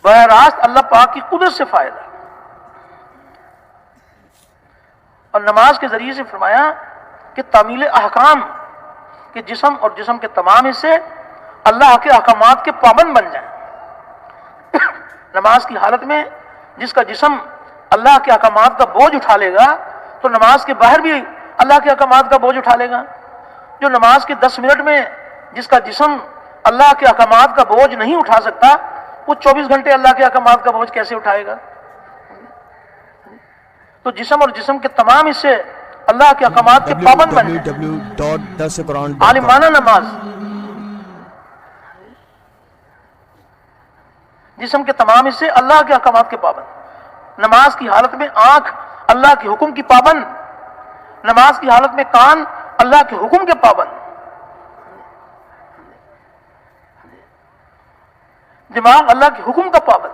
براہ راست اللہ پاک کی قدرت سے فائدہ۔ اور نماز کے ذریعے سے فرمایا کہ تعمیل احکام کہ جسم اور جسم کے تمام حصے اللہ کے احکامات کے پابند بن جائیں۔ نماز کی حالت میں جس کا جسم اللہ کے احکامات کا بوجھ اٹھا لے گا تو نماز کے باہر بھی اللہ کے احکامات کا بوجھ اٹھا لے گا۔ جو نماز کے 10 منٹ میں جس کا جسم اللہ کے احکامات کا بوجھ نہیں اٹھا سکتا، وہ 24 گھنٹے اللہ کے احکامات کا بوجھ کیسے اٹھائے گا؟ تو جسم اور جسم کے تمام حصے اللہ کے احکامات کے پابند بن جائیں۔ عالمانہ نماز، جسم کے تمام حصے اللہ کے احکامات کے پابند۔ نماز کی حالت میں آنکھ اللہ کے حکم کی پابند، نماز کی حالت میں کان اللہ کے حکم کے پابند، دماغ اللہ کے حکم کا پابند۔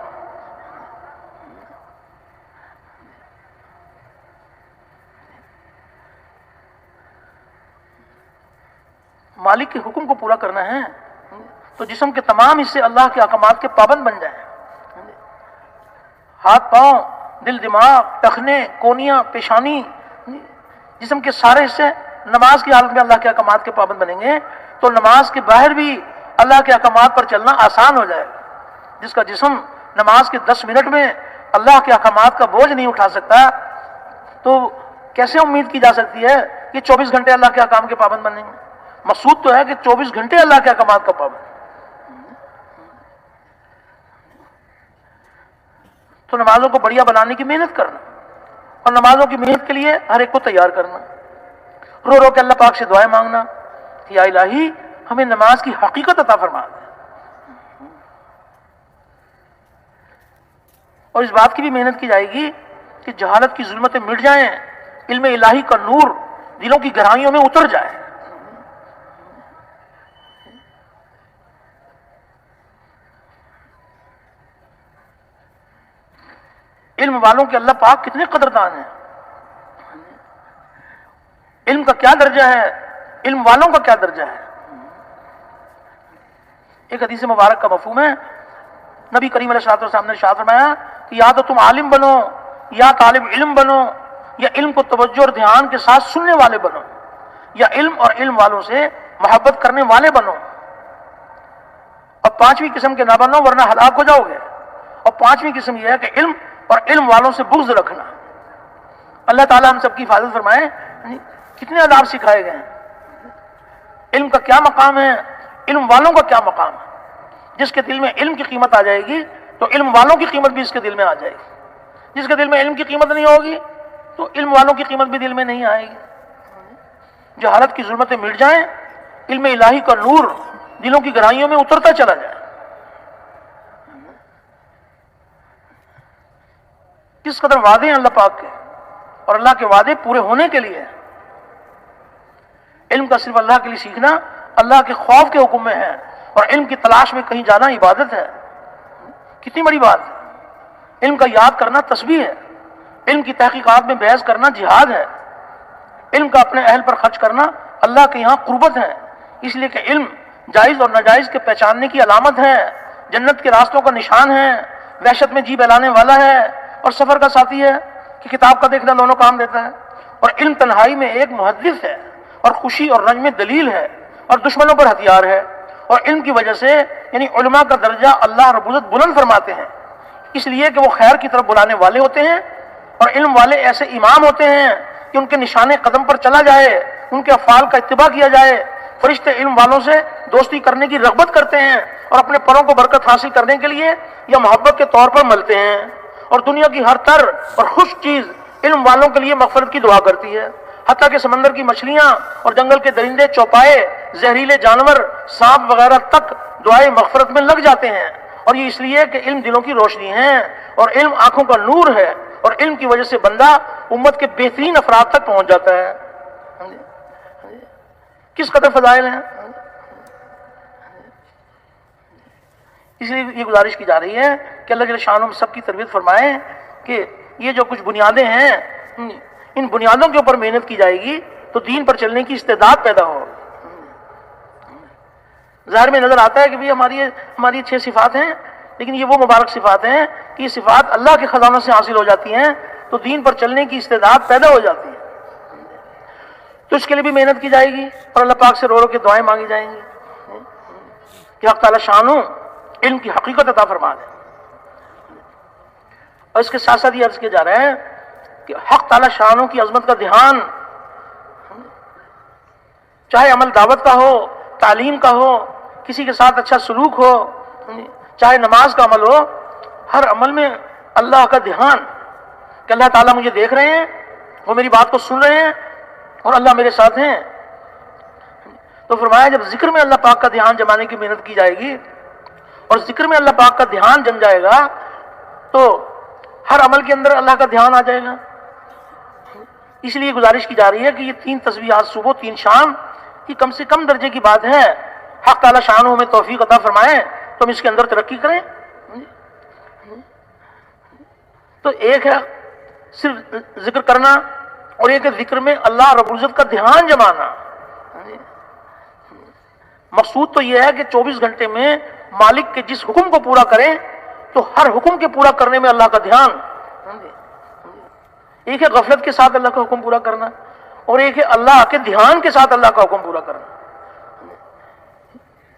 مالک کے حکم کو پورا کرنا ہے تو جسم کے تمام حصے اللہ کے احکامات کے پابند بن جائیں۔ ہاتھ، پاؤں، دل، دماغ، ٹخنے، کونیاں، پیشانی، جسم کے سارے حصے نماز کی حالت میں اللہ کے احکامات کے پابند بنیں گے تو نماز کے باہر بھی اللہ کے احکامات پر چلنا آسان ہو جائے گا۔ جس کا جسم نماز کے 10 منٹ میں اللہ کے احکامات کا بوجھ نہیں اٹھا سکتا تو کیسے امید کی جا سکتی ہے کہ 24 گھنٹے اللہ کے احکام کے پابند بنیں گے؟ مقصود تو ہے کہ 24 گھنٹے اللہ کے احکامات کا پابند۔ تو نمازوں کو بڑھیا بنانے کی محنت کرنا، اور نمازوں کی محنت کے لیے ہر ایک کو تیار کرنا، رو رو کے اللہ پاک سے دعائیں مانگنا کہ یا الہی ہمیں نماز کی حقیقت عطا فرما دے۔ اور اس بات کی بھی محنت کی جائے گی کہ جہالت کی ظلمتیں مٹ جائیں، علم الہی کا نور دلوں کی گہرائیوں میں اتر جائے۔ علم والوں کے اللہ پاک کتنے قدردان ہیں۔ علم کا کیا درجہ ہے، علم والوں کا کیا درجہ ہے۔ ایک حدیث مبارک کا مفہوم ہے، نبی کریم علیہ الصلوۃ والسلام نے ارشاد فرمایا کہ یا تو تم عالم بنو یا طالب علم بنو، یا علم کو توجہ اور دھیان کے ساتھ سننے والے بنو، یا علم اور علم والوں سے محبت کرنے والے بنو، اور 5ویں قسم کے نہ بنو ورنہ ہلاک ہو جاؤ گے۔ اور 5ویں قسم یہ ہے کہ علم اور علم والوں سے بغض رکھنا۔ اللہ تعالیٰ ہم سب کی حفاظت فرمائے۔ کتنے آداب سکھائے گئے ہیں۔ علم کا کیا مقام ہے، علم والوں کا کیا مقام ہے۔ جس کے دل میں علم کی قیمت آ جائے گی تو علم والوں کی قیمت بھی اس کے دل میں آ جائے گی۔ جس کے دل میں علم کی قیمت نہیں ہوگی تو علم والوں کی قیمت بھی دل میں نہیں آئے گی۔ جہالت کی ظلمتیں مٹ جائیں، علم الہی کا نور دلوں کی گہرائیوں میں اترتا چلا جائے۔ کس قدر وعدے ہیں اللہ پاک کے، اور اللہ کے وعدے پورے ہونے کے لیے۔ علم کا صرف اللہ کے لیے سیکھنا اللہ کے خوف کے حکم میں ہے، اور علم کی تلاش میں کہیں جانا عبادت ہے۔ کتنی بڑی بات ہے۔ علم کا یاد کرنا تسبیح ہے، علم کی تحقیقات میں بحث کرنا جہاد ہے، علم کا اپنے اہل پر خرچ کرنا اللہ کے یہاں قربت ہے، اس لیے کہ علم جائز اور ناجائز کے پہچاننے کی علامت ہے، جنت کے راستوں کا نشان ہے، وحشت میں جی بہلانے والا ہے، اور سفر کا ساتھی ہے کہ کتاب کا دیکھنا دونوں کام دیتا ہے۔ اور علم تنہائی میں ایک محدث ہے، اور خوشی اور رنج میں دلیل ہے، اور دشمنوں پر ہتھیار ہے۔ اور علم کی وجہ سے یعنی علماء کا درجہ اللہ رب العزت بلند فرماتے ہیں، اس لیے کہ وہ خیر کی طرف بلانے والے ہوتے ہیں، اور علم والے ایسے امام ہوتے ہیں کہ ان کے نشان قدم پر چلا جائے، ان کے افعال کا اتباع کیا جائے۔ فرشتے علم والوں سے دوستی کرنے کی رغبت کرتے ہیں اور اپنے پروں کو برکت حاصل کرنے کے لیے یا محبت کے طور پر ملتے ہیں، اور دنیا کی ہر تر اور خشک چیز علم والوں کے لیے مغفرت کی دعا کرتی ہے، حتیٰ کہ سمندر کی مچھلیاں اور جنگل کے درندے، چوپائے، زہریلے جانور، سانپ وغیرہ تک دعائے مغفرت میں لگ جاتے ہیں۔ اور یہ اس لیے کہ علم دلوں کی روشنی ہے اور علم آنکھوں کا نور ہے، اور علم کی وجہ سے بندہ امت کے بہترین افراد تک پہنچ جاتا ہے۔ کس قدر فضائل ہیں۔ اس لیے یہ گزارش کی جا رہی ہے کہ اللہ جل شانہ ہم سب کی تربیت فرمائے کہ یہ جو کچھ بنیادیں ہیں، ان بنیادوں کے اوپر محنت کی جائے گی تو دین پر چلنے کی استعداد پیدا ہو۔ ظاہر میں نظر آتا ہے کہ ہماری 6 صفات ہیں، لیکن یہ وہ مبارک صفات ہیں کہ یہ صفات اللہ کے خزانوں سے حاصل ہو جاتی ہیں تو دین پر چلنے کی استعداد پیدا ہو جاتی ہے۔ تو اس کے لیے بھی محنت کی جائے گی اور اللہ پاک سے رو رو کے دعائیں مانگی جائیں گی کہ حق تعالی شانو علم کی حقیقت عطا فرما دے۔ اور اس کے ساتھ ساتھ یہ عرض کیا جا رہا ہے کہ حق تعالی شانو کی عظمت کا دھیان، چاہے عمل دعوت کا ہو، تعلیم کا ہو، کسی کے ساتھ اچھا سلوک ہو، چاہے نماز کا عمل ہو، ہر عمل میں اللہ کا دھیان کہ اللہ تعالیٰ مجھے دیکھ رہے ہیں، وہ میری بات کو سن رہے ہیں اور اللہ میرے ساتھ ہیں۔ تو فرمایا جب ذکر میں اللہ پاک کا دھیان جمانے کی محنت کی جائے گی اور ذکر میں اللہ پاک کا دھیان جم جائے گا تو ہر عمل کے اندر اللہ کا دھیان آ جائے گا۔ اس لیے گزارش کی جا رہی ہے کہ یہ 3 تسبیحات صبح 3 شام کی کم سے کم درجے کی بات ہے۔ حق تعالی شانہ ہمیں توفیق عطا فرمائے تو ہم اس کے اندر ترقی کریں۔ تو ایک ہے صرف ذکر کرنا اور ایک ہے ذکر میں اللہ رب العزت کا دھیان جمانا۔ مقصود تو یہ ہے کہ 24 گھنٹے میں مالک کے جس حکم کو پورا کریں تو ہر حکم کے پورا کرنے میں اللہ کا دھیان۔ ایک ہے غفلت کے ساتھ اللہ کا حکم پورا کرنا اور ایک ہے اللہ کے دھیان کے ساتھ اللہ کا حکم پورا کرنا۔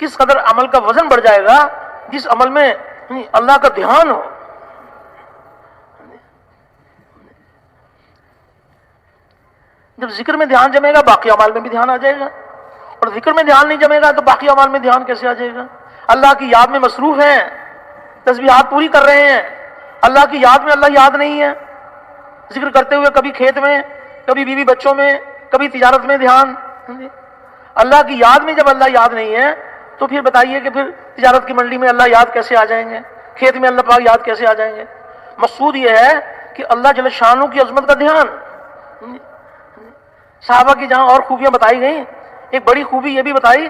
کس قدر عمل کا وزن بڑھ جائے گا جس عمل میں اللہ کا دھیان ہو۔ جب ذکر میں دھیان جمے گا باقی اعمال میں بھی دھیان آ جائے گا، اور ذکر میں دھیان نہیں جمے گا تو باقی اعمال میں دھیان کیسے آ جائے گا؟ اللہ کی یاد میں مصروف ہیں، تسبیحات پوری کر رہے ہیں، اللہ کی یاد میں اللہ یاد نہیں ہے، ذکر کرتے ہوئے کبھی کھیت میں، کبھی بیوی بچوں میں، کبھی تجارت میں دھیان۔ اللہ کی یاد میں جب اللہ یاد نہیں ہے تو پھر بتائیے کہ پھر تجارت کی منڈی میں اللہ یاد کیسے آ جائیں گے، کھیت میں اللہ پاک یاد کیسے آ جائیں گے؟ مقصود یہ ہے کہ اللہ جل شانہ کی عظمت کا دھیان۔ صحابہ کی جہاں اور خوبیاں بتائی گئیں، ایک بڑی خوبی یہ بھی بتائی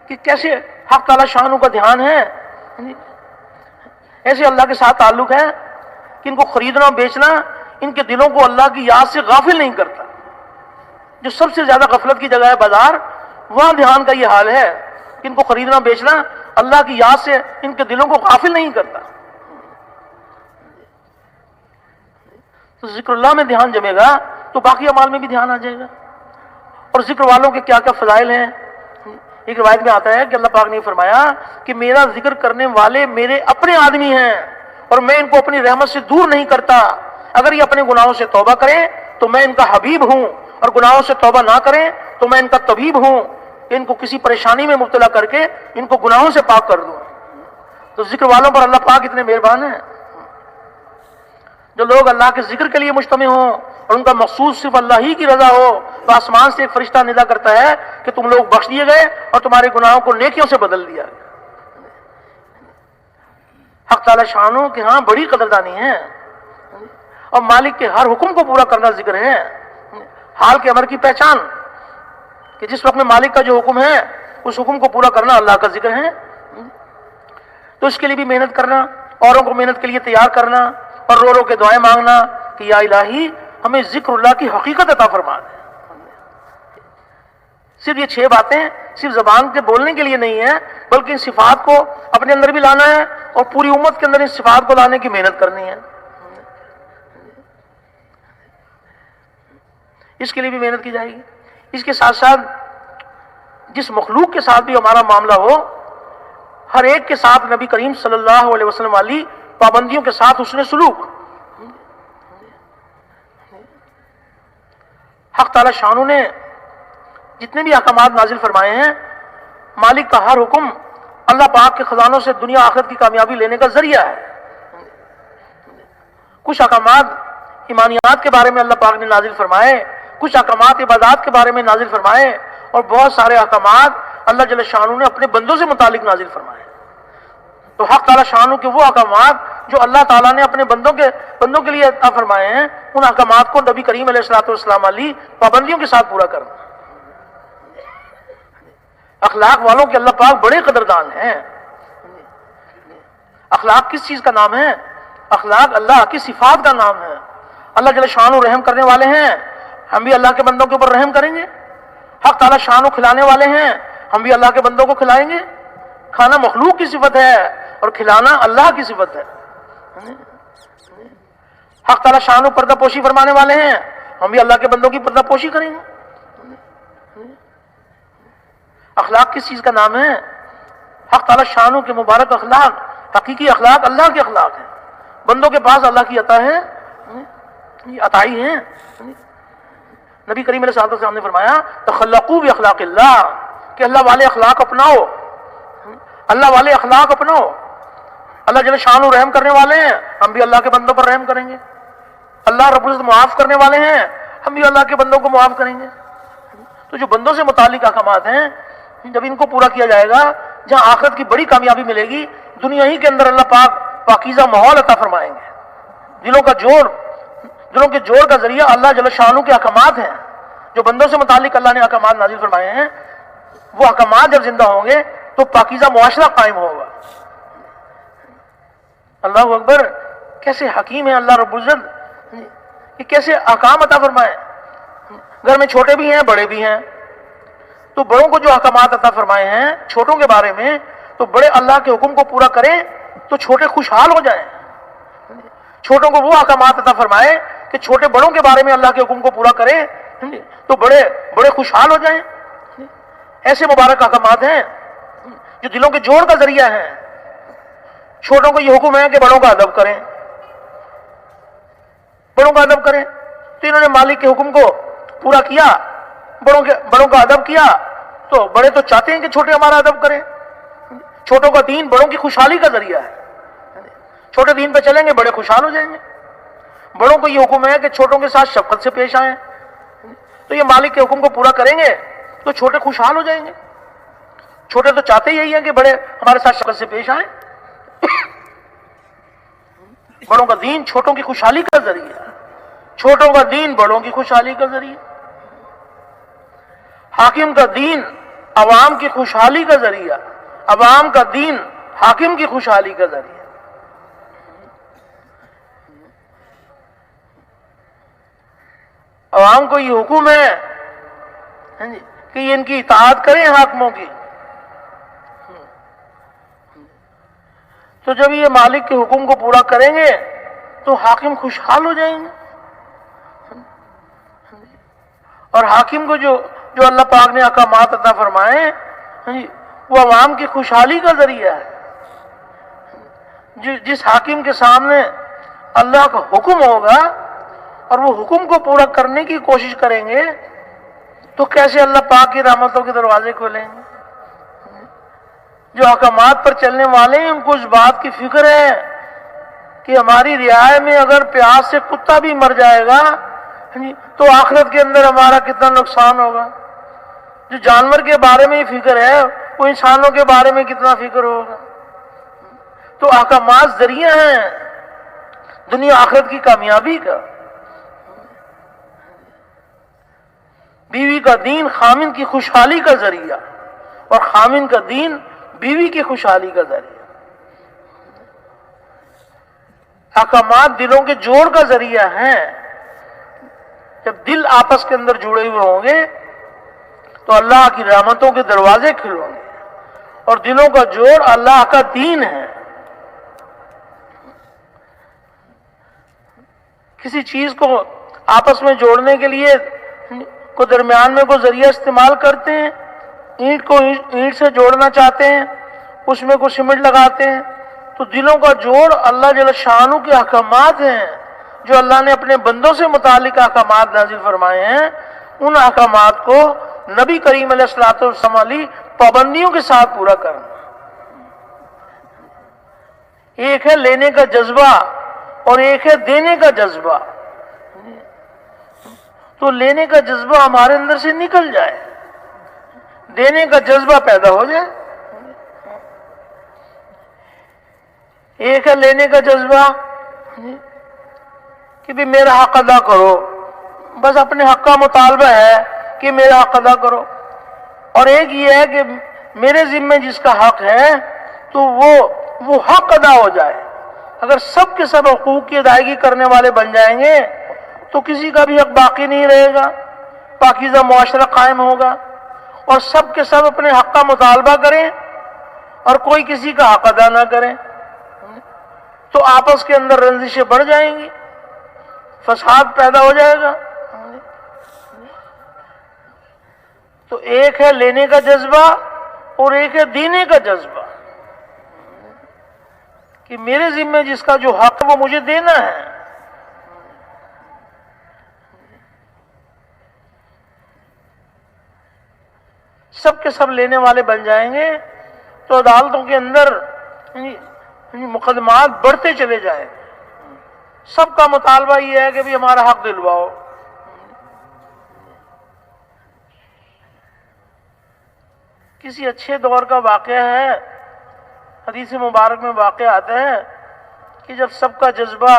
کہ کیسے حق تعالی شانہ کا دھیان ہے، ایسے اللہ کے ساتھ تعلق ہے کہ ان کو خریدنا بیچنا ان کے دلوں کو اللہ کی یاد سے غافل نہیں کرتا۔ جو سب سے زیادہ غفلت کی جگہ ہے بازار، وہاں دھیان کا یہ حال ہے کہ ان کو خریدنا بیچنا اللہ کی یاد سے ان کے دلوں کو غافل نہیں کرتا۔ تو ذکر اللہ میں دھیان جمے گا تو باقی اعمال میں بھی دھیان آ جائے گا۔ اور ذکر والوں کے کیا کیا فضائل ہیں۔ ایک روایت میں آتا ہے کہ اللہ پاک نے فرمایا کہ میرا ذکر کرنے والے میرے اپنے آدمی ہیں اور میں ان کو اپنی رحمت سے دور نہیں کرتا۔ اگر یہ اپنے گناہوں سے توبہ کریں تو میں ان کا حبیب ہوں، اور گناہوں سے توبہ نہ کریں تو میں ان کا طبیب ہوں، ان کو کسی پریشانی میں مبتلا کر کے ان کو گناہوں سے پاک کر دوں۔ تو ذکر والوں پر اللہ پاک اتنے مہربان ہیں۔ جو لوگ اللہ کے ذکر کے لیے مجتمع ہوں اور ان کا مقصود صرف اللہ ہی کی رضا ہو تو آسمان سے ایک فرشتہ ندا کرتا ہے کہ تم لوگ بخش دیے گئے اور تمہارے گناہوں کو نیکیوں سے بدل دیا۔ حق تعالی شانہ کہ ہاں بڑی قدردانی ہے، اور مالک کے ہر حکم کو پورا کرنا ذکر ہے۔ حال کے امر کی پہچان کہ جس وقت میں مالک کا جو حکم ہے اس حکم کو پورا کرنا اللہ کا ذکر ہے۔ تو اس کے لیے بھی محنت کرنا، اوروں کو محنت کے لیے تیار کرنا اور رو رو کے دعائیں مانگنا کہ یا الہی ہمیں ذکر اللہ کی حقیقت عطا فرما دے۔ صرف یہ 6 باتیں صرف زبان کے بولنے کے لیے نہیں ہیں، بلکہ ان صفات کو اپنے اندر بھی لانا ہے اور پوری امت کے اندر ان صفات کو لانے کی محنت کرنی ہے۔ اس کے لیے بھی محنت کی جائے گی۔ اس کے ساتھ ساتھ جس مخلوق کے ساتھ بھی ہمارا معاملہ ہو، ہر ایک کے ساتھ نبی کریم صلی اللہ علیہ وسلم والی پابندیوں کے ساتھ حسن سلوک، حق تعالی شانو نے جتنے بھی احکامات نازل فرمائے ہیں، مالک کا ہر حکم اللہ پاک کے خزانوں سے دنیا آخرت کی کامیابی لینے کا ذریعہ ہے۔ کچھ احکامات ایمانیات کے بارے میں اللہ پاک نے نازل فرمائے، کچھ احکامات عبادات کے بارے میں نازل فرمائے، اور بہت سارے احکامات اللہ جل شانو نے اپنے بندوں سے متعلق نازل فرمائے۔ تو حق تعالی شانو کے وہ احکامات جو اللہ تعالیٰ نے اپنے بندوں کے لیے عطا فرمائے ہیں، ان احکامات کو نبی کریم علیہ الصلوۃ والسلام علی پابندیوں کے ساتھ پورا کرنا۔ اخلاق والوں کے اللہ پاک بڑے قدردان ہیں۔ اخلاق کس چیز کا نام ہے؟ اخلاق اللہ کی صفات کا نام ہے۔ اللہ جل شانو رحم کرنے والے ہیں، ہم بھی اللہ کے بندوں کے اوپر رحم کریں گے۔ حق تعالی شانو کھلانے والے ہیں، ہم بھی اللہ کے بندوں کو کھلائیں گے۔ کھانا مخلوق کی صفت ہے اور کھلانا اللہ کی صفت ہے۔ حق تعالی شانو پردہ پوشی فرمانے والے ہیں، ہم بھی اللہ کے بندوں کی پردہ پوشی کریں گے۔ اخلاق کس چیز کا نام ہے؟ حق تعالی شانو کے مبارک اخلاق، حقیقی اخلاق اللہ کے اخلاق ہیں، بندوں کے پاس اللہ کی عطا ہے، عطائی ہیں۔ نبی کریم علیہ الصلوۃ والسلام نے فرمایا تخلقوا باخلاق اللہ، کہ اللہ والے اخلاق اپناؤ، اللہ والے اخلاق اپناؤ۔ اللہ جل شانو رحم کرنے والے ہیں، ہم بھی اللہ کے بندوں پر رحم کریں گے۔ اللہ رب العزت معاف کرنے والے ہیں، ہم بھی اللہ کے بندوں کو معاف کریں گے۔ تو جو بندوں سے متعلق احکامات ہیں، جب ان کو پورا کیا جائے گا، جہاں آخرت کی بڑی کامیابی ملے گی، دنیا ہی کے اندر اللہ پاک پاکیزہ ماحول عطا فرمائیں گے۔ دلوں کے جوڑ کا ذریعہ اللہ جل شانو کے احکامات ہیں۔ جو بندوں سے متعلق اللہ نے احکامات نازل فرمائے ہیں، وہ احکامات جب زندہ ہوں گے تو پاکیزہ معاشرہ قائم ہوگا۔ اللہ اکبر، کیسے حکیم ہے اللہ رب العزت، کہ کیسے احکام عطا فرمائے۔ گھر میں چھوٹے بھی ہیں بڑے بھی ہیں، تو بڑوں کو جو احکامات عطا فرمائے ہیں چھوٹوں کے بارے میں، تو بڑے اللہ کے حکم کو پورا کریں تو چھوٹے خوشحال ہو جائیں۔ چھوٹوں کو وہ احکامات عطا فرمائے کہ چھوٹے بڑوں کے بارے میں اللہ کے حکم کو پورا کریں تو بڑے خوشحال ہو جائیں۔ ایسے مبارک احکامات ہیں جو دلوں کے جوڑ کا ذریعہ ہیں۔ چھوٹوں کو یہ حکم ہے کہ بڑوں کا ادب کریں، بڑوں کا ادب کریں، تو انہوں نے مالک کے حکم کو پورا کیا، بڑوں کا ادب کیا، تو بڑے تو چاہتے ہیں کہ چھوٹے ہمارا ادب کریں۔ چھوٹوں کا دین بڑوں کی خوشحالی کا ذریعہ ہے۔ چھوٹے دین پہ چلیں گے بڑے خوشحال ہو جائیں گے۔ بڑوں کو یہ حکم ہے کہ چھوٹوں کے ساتھ شفقت سے پیش آئیں، تو یہ مالک کے حکم کو پورا کریں گے تو چھوٹے خوشحال ہو جائیں گے۔ چھوٹے تو چاہتے یہی ہیں کہ بڑے ہمارے ساتھ شفقت سے پیش آئیں۔ بڑوں کا دین چھوٹوں کی خوشحالی کا ذریعہ ہے، چھوٹوں کا دین بڑوں کی خوشحالی کا ذریعہ۔ حاکم کا دین عوام کی خوشحالی کا ذریعہ، عوام کا دین حاکم کی خوشحالی کا ذریعہ۔ عوام کو یہ حکم ہے کہ یہ ان کی اطاعت کریں حاکموں کی، تو جب یہ مالک کے حکم کو پورا کریں گے تو حاکم خوشحال ہو جائیں گے۔ اور حاکم کو جو اللہ پاک نے احکامات عطا فرمائے وہ عوام کی خوشحالی کا ذریعہ ہے۔ جس حاکم کے سامنے اللہ کا حکم ہوگا اور وہ حکم کو پورا کرنے کی کوشش کریں گے تو کیسے اللہ پاک کی رحمتوں کے دروازے کھولیں گے۔ جو احکامات پر چلنے والے ہیں ان کو اس بات کی فکر ہے کہ ہماری رعایا میں اگر پیاس سے کتا بھی مر جائے گا تو آخرت کے اندر ہمارا کتنا نقصان ہوگا۔ جو جانور کے بارے میں فکر ہے وہ انسانوں کے بارے میں کتنا فکر ہوگا۔ تو احکامات ذریعہ ہیں دنیا آخرت کی کامیابی کا۔ بیوی کا دین خامن کی خوشحالی کا ذریعہ اور خامن کا دین بیوی کی خوشحالی کا ذریعہ۔ احکامات دلوں کے جوڑ کا ذریعہ ہیں۔ جب دل آپس کے اندر جڑے ہوئے ہوں گے تو اللہ کی رحمتوں کے دروازے کھلیں گے، اور دلوں کا جوڑ اللہ کا دین ہے۔ کسی چیز کو آپس میں جوڑنے کے لیے کو درمیان میں کوئی ذریعہ استعمال کرتے ہیں، اینٹ کو اینٹ سے جوڑنا چاہتے ہیں، اس میں کوئی سیمنٹ لگاتے ہیں، تو دلوں کا جوڑ اللہ جل شانہ کے احکامات ہیں جو اللہ نے اپنے بندوں سے متعلق احکامات نازل فرمائے ہیں، ان احکامات کو نبی کریم علیہ الصلوۃ والسلام علی پابندیوں کے ساتھ پورا کرنا۔ ایک ہے لینے کا جذبہ اور ایک ہے دینے کا جذبہ۔ تو لینے کا جذبہ ہمارے اندر سے نکل جائے، دینے کا جذبہ پیدا ہو جائے۔ ایک ہے لینے کا جذبہ کہ بھی میرا حق ادا کرو، بس اپنے حق کا مطالبہ ہے کہ میرا حق ادا کرو۔ اور ایک یہ ہے کہ میرے ذمے جس کا حق ہے تو وہ حق ادا ہو جائے۔ اگر سب کے سب حقوق کی ادائیگی کرنے والے بن جائیں گے تو کسی کا بھی حق باقی نہیں رہے گا، پاکیزہ معاشرہ قائم ہوگا، اور سب کے سب اپنے حق کا مطالبہ کریں اور کوئی کسی کا حق ادا نہ کرے تو آپس کے اندر رنجشیں بڑھ جائیں گی، فساد پیدا ہو جائے گا۔ تو ایک ہے لینے کا جذبہ اور ایک ہے دینے کا جذبہ کہ میرے ذمے جس کا جو حق ہے وہ مجھے دینا ہے۔ سب کے سب لینے والے بن جائیں گے تو عدالتوں کے اندر مقدمات بڑھتے چلے جائیں۔ سب کا مطالبہ یہ ہے کہ بھی ہمارا حق دلواؤ۔ کسی اچھے دور کا واقعہ ہے، حدیث مبارک میں واقعہ آتا ہے کہ جب سب کا جذبہ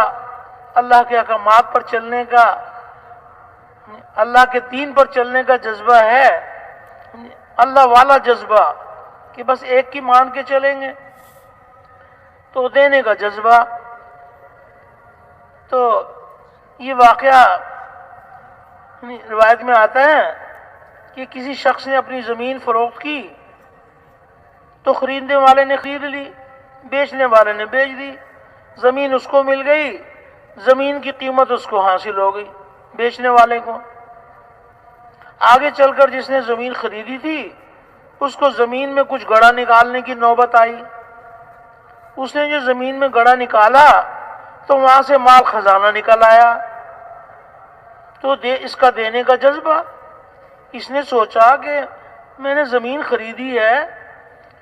اللہ کے احکامات پر چلنے کا، اللہ کے دین پر چلنے کا جذبہ ہے، اللہ والا جذبہ کہ بس ایک کی مان کے چلیں گے، تو دینے کا جذبہ۔ تو یہ واقعہ روایت میں آتا ہے کہ کسی شخص نے اپنی زمین فروخت کی تو خریدنے والے نے خرید لی، بیچنے والے نے بیچ دی، زمین اس کو مل گئی، زمین کی قیمت اس کو حاصل ہو گئی، بیچنے والے کو۔ آگے چل کر جس نے زمین خریدی تھی اس کو زمین میں کچھ گڑھا نکالنے کی نوبت آئی۔ اس نے جو زمین میں گڑھا نکالا تو وہاں سے مال خزانہ نکل آیا۔ تو اس کا دینے کا جذبہ، اس نے سوچا کہ میں نے زمین خریدی ہے،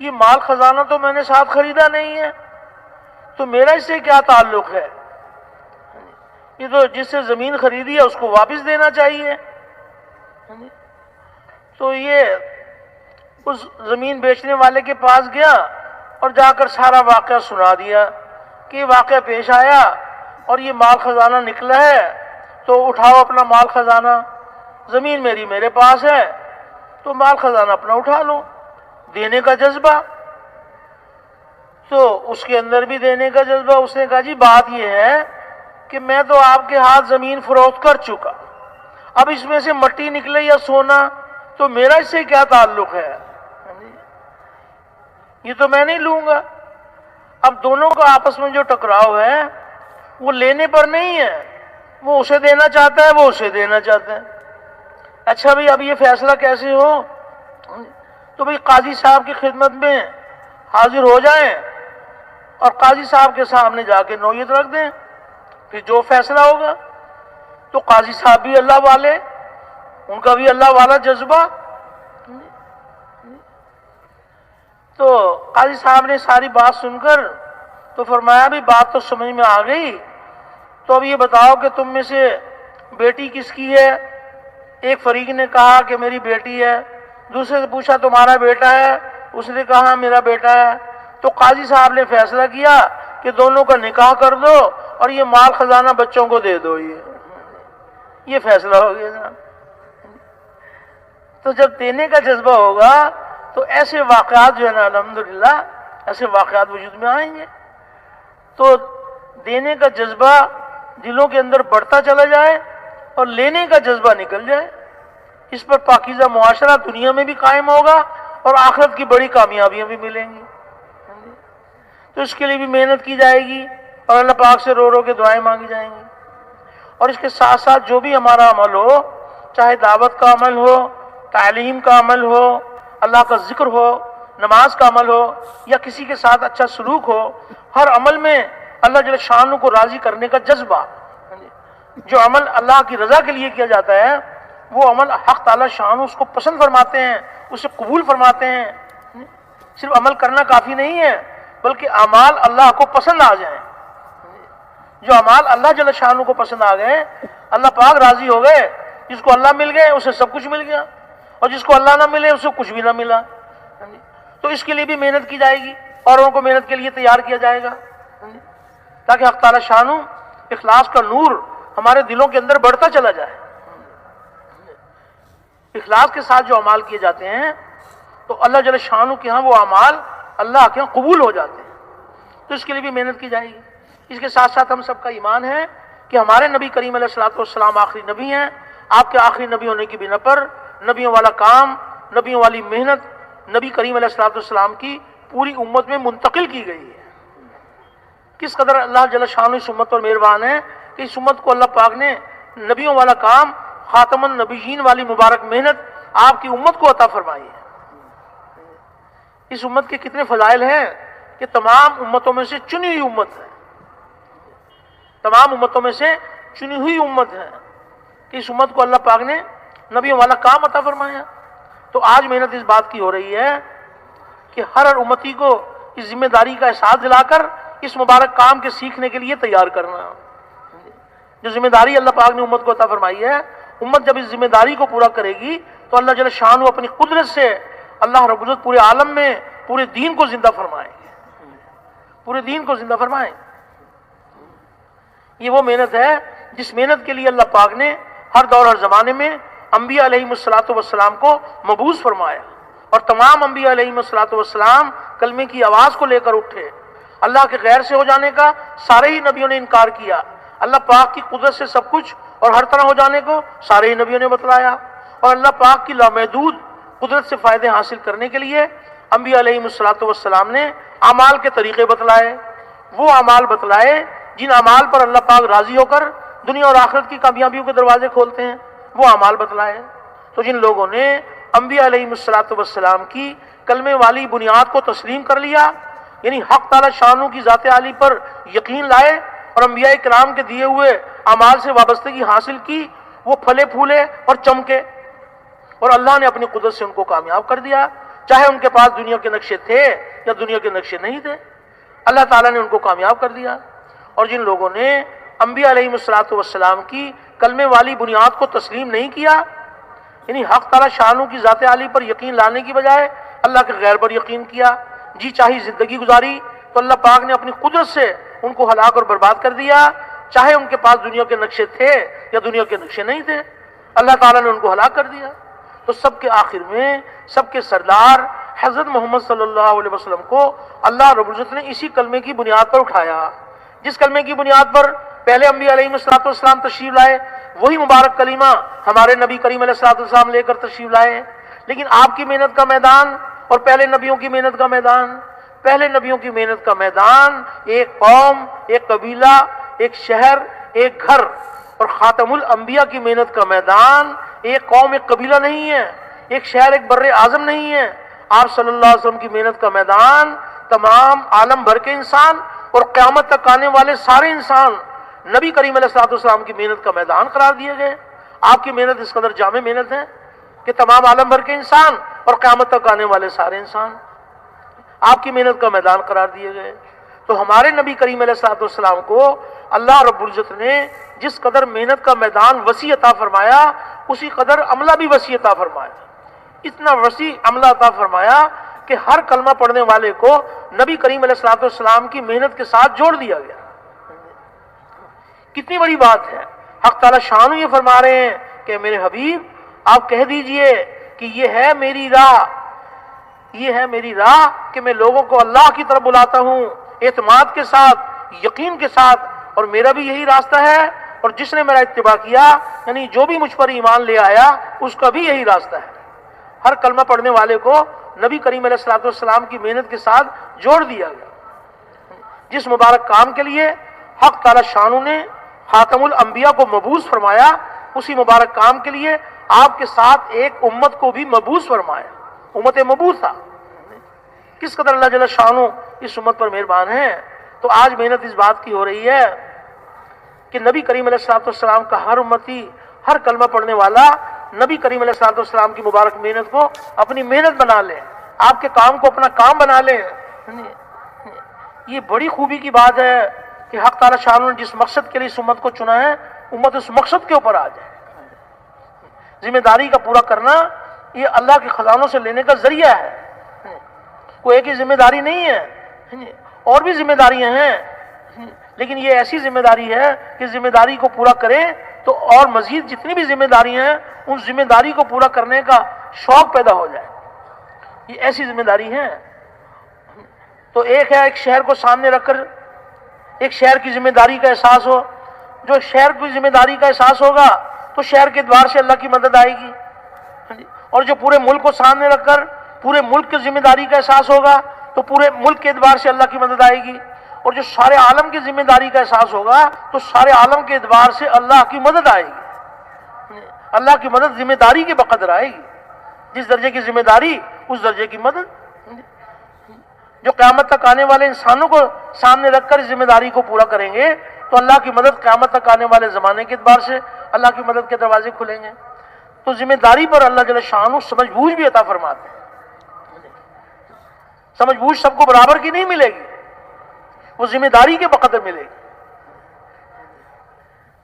یہ مال خزانہ تو میں نے ساتھ خریدا نہیں ہے، تو میرا اس سے کیا تعلق ہے؟ یہ تو جس سے زمین خریدی ہے اس کو واپس دینا چاہیے۔ تو یہ اس زمین بیچنے والے کے پاس گیا اور جا کر سارا واقعہ سنا دیا کہ یہ واقعہ پیش آیا اور یہ مال خزانہ نکلا ہے، تو اٹھاؤ اپنا مال خزانہ، زمین میرے پاس ہے تو مال خزانہ اپنا اٹھا لو۔ دینے کا جذبہ، تو اس کے اندر بھی دینے کا جذبہ۔ اس نے کہا جی بات یہ ہے کہ میں تو آپ کے ہاتھ زمین فروخت کر چکا، اب اس میں سے مٹی نکلے یا سونا تو میرا اس سے کیا تعلق ہے؟ یہ تو میں نہیں لوں گا۔ اب دونوں کا آپس میں جو ٹکراؤ ہے وہ لینے پر نہیں ہے، وہ اسے دینا چاہتا ہے، وہ اسے دینا چاہتا ہے۔ اچھا بھئی اب یہ فیصلہ کیسے ہو؟ تو بھئی قاضی صاحب کی خدمت میں حاضر ہو جائیں اور قاضی صاحب کے سامنے جا کے نوعیت رکھ دیں، پھر جو فیصلہ ہوگا۔ تو قاضی صاحب بھی اللہ والے، ان کا بھی اللہ والا جذبہ۔ تو قاضی صاحب نے ساری بات سن کر تو فرمایا بھی بات تو سمجھ میں آ گئی، تو اب یہ بتاؤ کہ تم میں سے بیٹی کس کی ہے؟ ایک فریق نے کہا کہ میری بیٹی ہے، دوسرے سے پوچھا تمہارا بیٹا ہے؟ اس نے کہا میرا بیٹا ہے۔ تو قاضی صاحب نے فیصلہ کیا کہ دونوں کا نکاح کر دو اور یہ مال خزانہ بچوں کو دے دو۔ یہ فیصلہ ہو گیا جناب۔ تو جب دینے کا جذبہ ہوگا تو ایسے واقعات جو ہے نا الحمدللہ ایسے واقعات وجود میں آئیں گے۔ تو دینے کا جذبہ دلوں کے اندر بڑھتا چلا جائے اور لینے کا جذبہ نکل جائے، اس پر پاکیزہ معاشرہ دنیا میں بھی قائم ہوگا اور آخرت کی بڑی کامیابیاں بھی ملیں گی۔ تو اس کے لیے بھی محنت کی جائے گی اور اللہ پاک سے رو رو کے دعائیں مانگی جائیں گی۔ اور اس کے ساتھ ساتھ جو بھی ہمارا عمل ہو، چاہے دعوت کا عمل ہو، تعلیم کا عمل ہو، اللہ کا ذکر ہو، نماز کا عمل ہو یا کسی کے ساتھ اچھا سلوک ہو، ہر عمل میں اللہ جل شانہ کو راضی کرنے کا جذبہ۔ جو عمل اللہ کی رضا کے لیے کیا جاتا ہے وہ عمل حق تعالی شان اس کو پسند فرماتے ہیں، اسے قبول فرماتے ہیں۔ صرف عمل کرنا کافی نہیں ہے، بلکہ اعمال اللہ کو پسند آ جائیں۔ جو اعمال اللہ جل شانہ کو پسند آ گئے، اللہ پاک راضی ہو گئے، جس کو اللہ مل گئے اسے سب کچھ مل گیا، اور جس کو اللہ نہ ملے اسے کچھ بھی نہ ملا۔ تو اس کے لیے بھی محنت کی جائے گی، اوروں کو محنت کے لیے تیار کیا جائے گا، تاکہ حق تعالی شانہ اخلاص کا نور ہمارے دلوں کے اندر بڑھتا چلا جائے۔ اخلاص کے ساتھ جو اعمال کیے جاتے ہیں تو اللہ جل شانہ کے ہاں وہ اعمال اللہ کے ہاں قبول ہو جاتے ہیں۔ تو اس کے لیے بھی محنت کی جائے گی۔ اس کے ساتھ ساتھ ہم سب کا ایمان ہے کہ ہمارے نبی کریم علیہ الصلوۃ والسلام آخری نبی ہیں۔ آپ کے آخری نبی ہونے کی بنا پر نبیوں والا کام، نبیوں والی محنت نبی کریم علیہ الصلوۃ والسلام کی پوری امت میں منتقل کی گئی ہے۔ کس قدر اللہ جل شانہ اس امت پر مہربان ہے کہ اس امت کو اللہ پاک نے نبیوں والا کام، خاتم النبیین والی مبارک محنت آپ کی امت کو عطا فرمائی ہے۔ اس امت کے کتنے فضائل ہیں کہ تمام امتوں میں سے چنی ہوئی امت ہے، تمام امتوں میں سے چنی ہوئی امت ہے کہ اس امت کو اللہ پاک نے نبیوں والا کام عطا فرمایا۔ تو آج محنت اس بات کی ہو رہی ہے کہ ہر امتی کو اس ذمہ داری کا احساس دلا کر اس مبارک کام کے سیکھنے کے لیے تیار کرنا۔ جو ذمہ داری اللہ پاک نے امت کو عطا فرمائی ہے، امت جب اس ذمہ داری کو پورا کرے گی تو اللہ جل شانہ اپنی قدرت سے اللہ رب العزت پورے عالم میں پورے دین کو زندہ فرمائیں گے، پورے دین کو زندہ فرمائیں۔ یہ وہ محنت ہے جس محنت کے لیے اللہ پاک نے ہر دور ہر زمانے میں انبیاء علیہم الصلوۃ والسلام کو مبعوث فرمایا، اور تمام انبیاء علیہم الصلوۃ والسلام کلمے کی آواز کو لے کر اٹھے۔ اللہ کے غیر سے ہو جانے کا سارے ہی نبیوں نے انکار کیا، اللہ پاک کی قدرت سے سب کچھ اور ہر طرح ہو جانے کو سارے ہی نبیوں نے بتلایا، اور اللہ پاک کی لامحدود قدرت سے فائدے حاصل کرنے کے لیے انبیاء علیہم الصلوۃ والسلام نے اعمال کے طریقے بتلائے، وہ اعمال بتلائے جن اعمال پر اللہ پاک راضی ہو کر دنیا اور آخرت کی کامیابیوں کے دروازے کھولتے ہیں، وہ اعمال بتلائے۔ تو جن لوگوں نے انبیاء علیہم الصلوۃ والسلام کی کلمے والی بنیاد کو تسلیم کر لیا، یعنی حق تعالی شانہ کی ذات عالی پر یقین لائے اور انبیاء کرام کے دیے ہوئے اعمال سے وابستگی حاصل کی، وہ پھلے پھولے اور چمکے، اور اللہ نے اپنی قدرت سے ان کو کامیاب کر دیا، چاہے ان کے پاس دنیا کے نقشے تھے یا دنیا کے نقشے نہیں تھے، اللہ تعالیٰ نے ان کو کامیاب کر دیا۔ اور جن لوگوں نے انبیاء علیہم الصلوۃ والسلام کی کلمے والی بنیاد کو تسلیم نہیں کیا، یعنی حق تعالی شانہ کی ذات عالی پر یقین لانے کی بجائے اللہ کے غیر پر یقین کیا، جی چاہی زندگی گزاری، تو اللہ پاک نے اپنی قدرت سے ان کو ہلاک اور برباد کر دیا، چاہے ان کے پاس دنیا کے نقشے تھے یا دنیا کے نقشے نہیں تھے، اللہ تعالیٰ نے ان کو ہلاک کر دیا۔ تو سب کے آخر میں سب کے سردار حضرت محمد صلی اللہ علیہ وسلم کو اللہ رب العزت نے اسی کلمے کی بنیاد پر اٹھایا، جس کلمے کی بنیاد پر پہلے انبیاء علیہ الصلوۃ والسلام تشریف لائے، وہی مبارک کلمہ ہمارے نبی کریم علیہ الصلوۃ والسلام لے کر تشریف لائے۔ لیکن آپ کی محنت کا میدان اور پہلے نبیوں کی محنت کا میدان، پہلے نبیوں کی محنت کا میدان ایک قوم، ایک قبیلہ، ایک شہر، ایک گھر، اور خاتم الانبیاء کی محنت کا میدان ایک قوم، ایک قبیلہ نہیں ہے، ایک شہر، ایک بر اعظم نہیں ہے۔ آپ صلی اللہ علیہ وسلم کی محنت کا میدان تمام عالم بھر کے انسان اور قیامت تک آنے والے سارے انسان نبی کریم علیہ الصلوۃ والسلام کی محنت کا میدان قرار دیے گئے۔ آپ کی محنت اس قدر جامع محنت ہے کہ تمام عالم بھر کے انسان اور قیامت تک آنے والے سارے انسان آپ کی محنت کا میدان قرار دیے گئے۔ تو ہمارے نبی کریم علیہ الصلوۃ والسلام کو اللہ رب العزت نے جس قدر محنت کا میدان وسیع عطا فرمایا، اسی قدر عملہ بھی وسیع عطا فرمایا، اتنا وسیع عملہ عطا فرمایا کہ ہر کلمہ پڑھنے والے کو نبی کریم علیہ الصلوۃ والسلام کی محنت کے ساتھ جوڑ دیا گیا۔ کتنی بڑی بات ہے۔ حق تعالی شانہ یہ فرما رہے ہیں کہ میرے حبیب آپ کہہ دیجئے کہ یہ ہے میری راہ، یہ ہے میری راہ کہ میں لوگوں کو اللہ کی طرف بلاتا ہوں اعتماد کے ساتھ، یقین کے ساتھ، اور میرا بھی یہی راستہ ہے، اور جس نے میرا اتباع کیا یعنی جو بھی مجھ پر ایمان لے آیا اس کا بھی یہی راستہ ہے۔ ہر کلمہ پڑھنے والے کو نبی کریم علیہ الصلوۃ والسلام کی محنت کے ساتھ جوڑ دیا گیا۔ جس مبارک کام کے لیے حق تعالی شانہ نے خاتم الانبیاء کو مبعوث فرمایا، اسی مبارک کام کے لیے آپ کے ساتھ ایک امت کو بھی مبعوث فرمایا، امت مبعوثہ۔ کس قدر اللہ جل شانہ اس امت پر مہربان ہے۔ تو آج محنت اس بات کی ہو رہی ہے کہ نبی کریم علیہ الصلوۃ والسلام کا ہر امتی، ہر کلمہ پڑھنے والا نبی کریم علیہ السلام کی مبارک محنت کو اپنی محنت بنا لیں، آپ کے کام کو اپنا کام بنا لیں۔ یہ بڑی خوبی کی بات ہے کہ حق تعالی شاہ نے جس مقصد کے لیے اس امت کو چنا ہے، امت اس مقصد کے اوپر آ جائے۔ ذمہ داری کا پورا کرنا یہ اللہ کے خزانوں سے لینے کا ذریعہ ہے، کوئی ایک ہی ذمہ داری نہیں ہے، اور بھی ذمہ داریاں ہیں، لیکن یہ ایسی ذمہ داری ہے کہ ذمہ داری کو پورا کریں تو اور مزید جتنی بھی ذمہ داریاں ہیں ان ذمہ داری کو پورا کرنے کا شوق پیدا ہو جائے۔ یہ ایسی ذمہ داری ہے۔ تو ایک ہے ایک شہر کو سامنے رکھ کر ایک شہر کی ذمہ داری کا احساس ہو، جو شہر کی ذمہ داری کا احساس ہوگا تو شہر کے اعتبار سے اللہ کی مدد آئے گی، اور جو پورے ملک کو سامنے رکھ کر پورے ملک کی ذمہ داری کا احساس ہوگا تو پورے ملک کے اعتبار سے اللہ کی مدد آئے گی، اور جو سارے عالم کی ذمہ داری کا احساس ہوگا تو سارے عالم کے اعتبار سے اللہ کی مدد آئے گی۔ اللہ کی مدد ذمہ داری کے بقدر آئے گی، جس درجے کی ذمہ داری اس درجے کی مدد۔ جو قیامت تک آنے والے انسانوں کو سامنے رکھ کر اس ذمہ داری کو پورا کریں گے تو اللہ کی مدد قیامت تک آنے والے زمانے کے اعتبار سے اللہ کی مدد کے دروازے کھلیں گے۔ تو ذمہ داری پر اللہ جل شانہ سمجھ بوجھ بھی عطا فرماتے ہیں۔ سمجھ بوجھ سب کو برابر کی نہیں ملے گی، وہ ذمہ داری کے بقدر ملے گی۔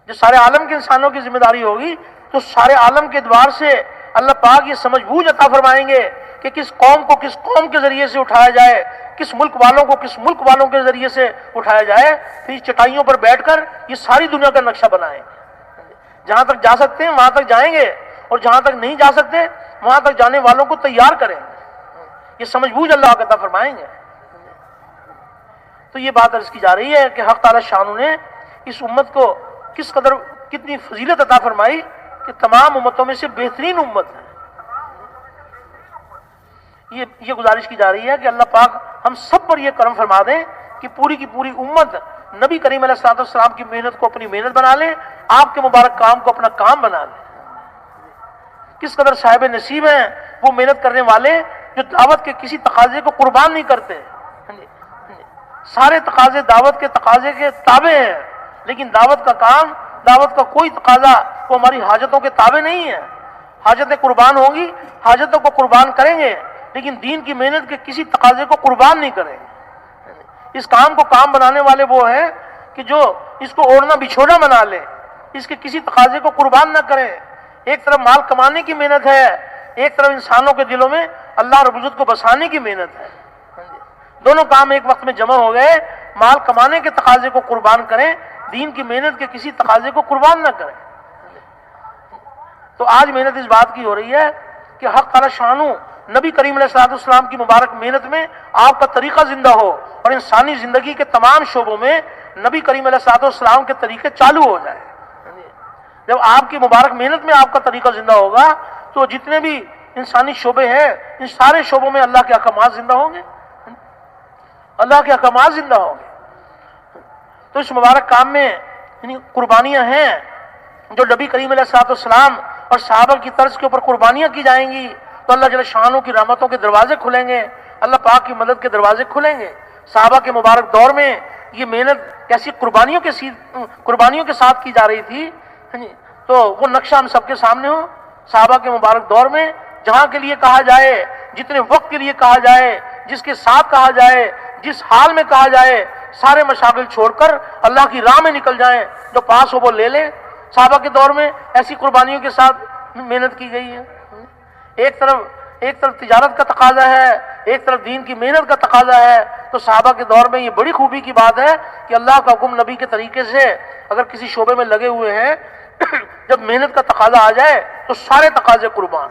جو سارے عالم کے انسانوں کی ذمہ داری ہوگی تو سارے عالم کے اعتبار سے اللہ پاک یہ سمجھ بوجھ عطا فرمائیں گے کہ کس قوم کو کس قوم کے ذریعے سے اٹھایا جائے، کس ملک والوں کو کس ملک والوں کے ذریعے سے اٹھایا جائے، پھر اس چٹائیوں پر بیٹھ کر یہ ساری دنیا کا نقشہ بنائیں۔ جہاں تک جا سکتے ہیں وہاں تک جائیں گے، اور جہاں تک نہیں جا سکتے وہاں تک جانے والوں کو تیار کریں۔ یہ سمجھ بوجھ اللہ عطا فرمائیں گے۔ تو یہ بات عرض کی جا رہی ہے کہ حق تعالی شانہ نے اس امت کو کس قدر کتنی فضیلت عطا فرمائی کہ تمام امتوں میں سے بہترین امت ہے۔ یہ گزارش کی جا رہی ہے کہ اللہ پاک ہم سب پر یہ کرم فرما دیں کہ پوری کی پوری امت نبی کریم علیہ السلام کی محنت کو اپنی محنت بنا لیں، آپ کے مبارک کام کو اپنا کام بنا لیں۔ کس قدر صاحب نصیب ہیں وہ محنت کرنے والے جو دعوت کے کسی تقاضے کو قربان نہیں کرتے۔ سارے تقاضے دعوت کے تقاضے کے تابع ہیں، لیکن دعوت کا کام، دعوت کا کوئی تقاضا وہ ہماری حاجتوں کے تابع نہیں ہے۔ حاجتیں قربان ہوں گی، حاجتوں کو قربان کریں گے، لیکن دین کی محنت کے کسی تقاضے کو قربان نہیں کریں گے۔ اس کام کو کام بنانے والے وہ ہیں کہ جو اس کو اوڑھنا بچھوڑنا بنا لیں، اس کے کسی تقاضے کو قربان نہ کریں۔ ایک طرف مال کمانے کی محنت ہے، ایک طرف انسانوں کے دلوں میں اللہ رب العزت کو بسانے کی محنت ہے۔ دونوں کام ایک وقت میں جمع ہو گئے۔ مال کمانے کے تقاضے کو قربان کریں، دین کی محنت کے کسی تقاضے کو قربان نہ کریں۔ تو آج محنت اس بات کی ہو رہی ہے کہ حق تعالی شانہ نبی کریم علیہ السلام کی مبارک محنت میں آپ کا طریقہ زندہ ہو، اور انسانی زندگی کے تمام شعبوں میں نبی کریم علیہ السلام کے طریقے چالو ہو جائیں۔ جب آپ کی مبارک محنت میں آپ کا طریقہ زندہ ہوگا تو جتنے بھی انسانی شعبے ہیں ان سارے شعبوں میں اللہ کے احکامات زندہ ہوں گے، اللہ کے احکامات زندہ ہوں گے۔ تو اس مبارک کام میں قربانیاں ہیں جو نبی کریم علیہ السلام اور صحابہ کی طرز کے اوپر قربانیاں کی جائیں گی تو اللہ جل شانہ کی رحمتوں کے دروازے کھلیں گے، اللہ پاک کی مدد کے دروازے کھلیں گے۔ صحابہ کے مبارک دور میں یہ محنت کیسی قربانیوں کے ساتھ کی جا رہی تھی، تو وہ نقشہ ہم سب کے سامنے ہو۔ صحابہ کے مبارک دور میں جہاں کے لیے کہا جائے، جتنے وقت کے لیے کہا جائے، جس کے ساتھ کہا جائے، جس حال میں کہا جائے، سارے مشاغل چھوڑ کر اللہ کی راہ میں نکل جائیں، جو پاس ہو وہ لے لیں۔ صحابہ کے دور میں ایسی قربانیوں کے ساتھ محنت کی گئی ہے۔ ایک طرف تجارت کا تقاضا ہے، ایک طرف دین کی محنت کا تقاضا ہے، تو صحابہ کے دور میں یہ بڑی خوبی کی بات ہے کہ اللہ کا حکم نبی کے طریقے سے اگر کسی شعبے میں لگے ہوئے ہیں، جب محنت کا تقاضا آ جائے تو سارے تقاضے قربان۔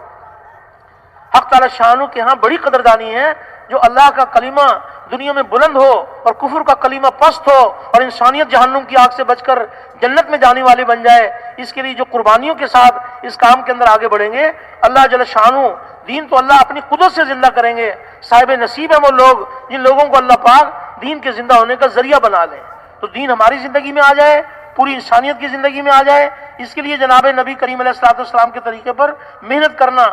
حق تعالی شانہ کے ہاں بڑی قدردانی ہے جو اللہ کا کلمہ دنیا میں بلند ہو اور کفر کا کلمہ پست ہو اور انسانیت جہنم کی آگ سے بچ کر جنت میں جانے والے بن جائے۔ اس کے لیے جو قربانیوں کے ساتھ اس کام کے اندر آگے بڑھیں گے، اللہ جل شانہ دین تو اللہ اپنی قدرت سے زندہ کریں گے۔ صاحب نصیب ہیں وہ لوگ جن لوگوں کو اللہ پاک دین کے زندہ ہونے کا ذریعہ بنا لیں۔ تو دین ہماری زندگی میں آ جائے، پوری انسانیت کی زندگی میں آ جائے، اس کے لیے جناب نبی کریم علیہ السلام کے طریقے پر محنت کرنا،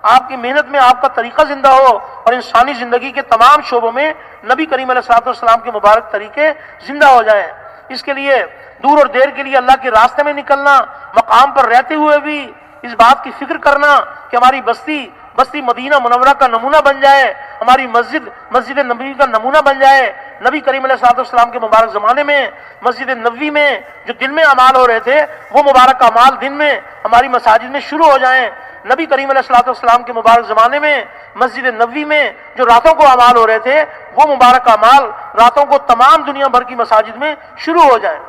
آپ کی محنت میں آپ کا طریقہ زندہ ہو اور انسانی زندگی کے تمام شعبوں میں نبی کریم علیہ السلام کے مبارک طریقے زندہ ہو جائیں۔ اس کے لیے دور اور دیر کے لیے اللہ کے راستے میں نکلنا، مقام پر رہتے ہوئے بھی اس بات کی فکر کرنا کہ ہماری بستی مدینہ منورہ کا نمونہ بن جائے، ہماری مسجد نبوی کا نمونہ بن جائے۔ نبی کریم علیہ الصلوۃ والسلام کے مبارک زمانے میں مسجد نبوی میں جو دن میں اعمال ہو رہے تھے، وہ مبارک اعمال دن میں ہماری مساجد میں شروع ہو جائیں۔ نبی کریم علیہ الصلوۃ والسلام کے مبارک زمانے میں مسجد نبوی میں جو راتوں کو اعمال ہو رہے تھے، وہ مبارک اعمال راتوں کو تمام دنیا بھر کی مساجد میں شروع ہو جائیں۔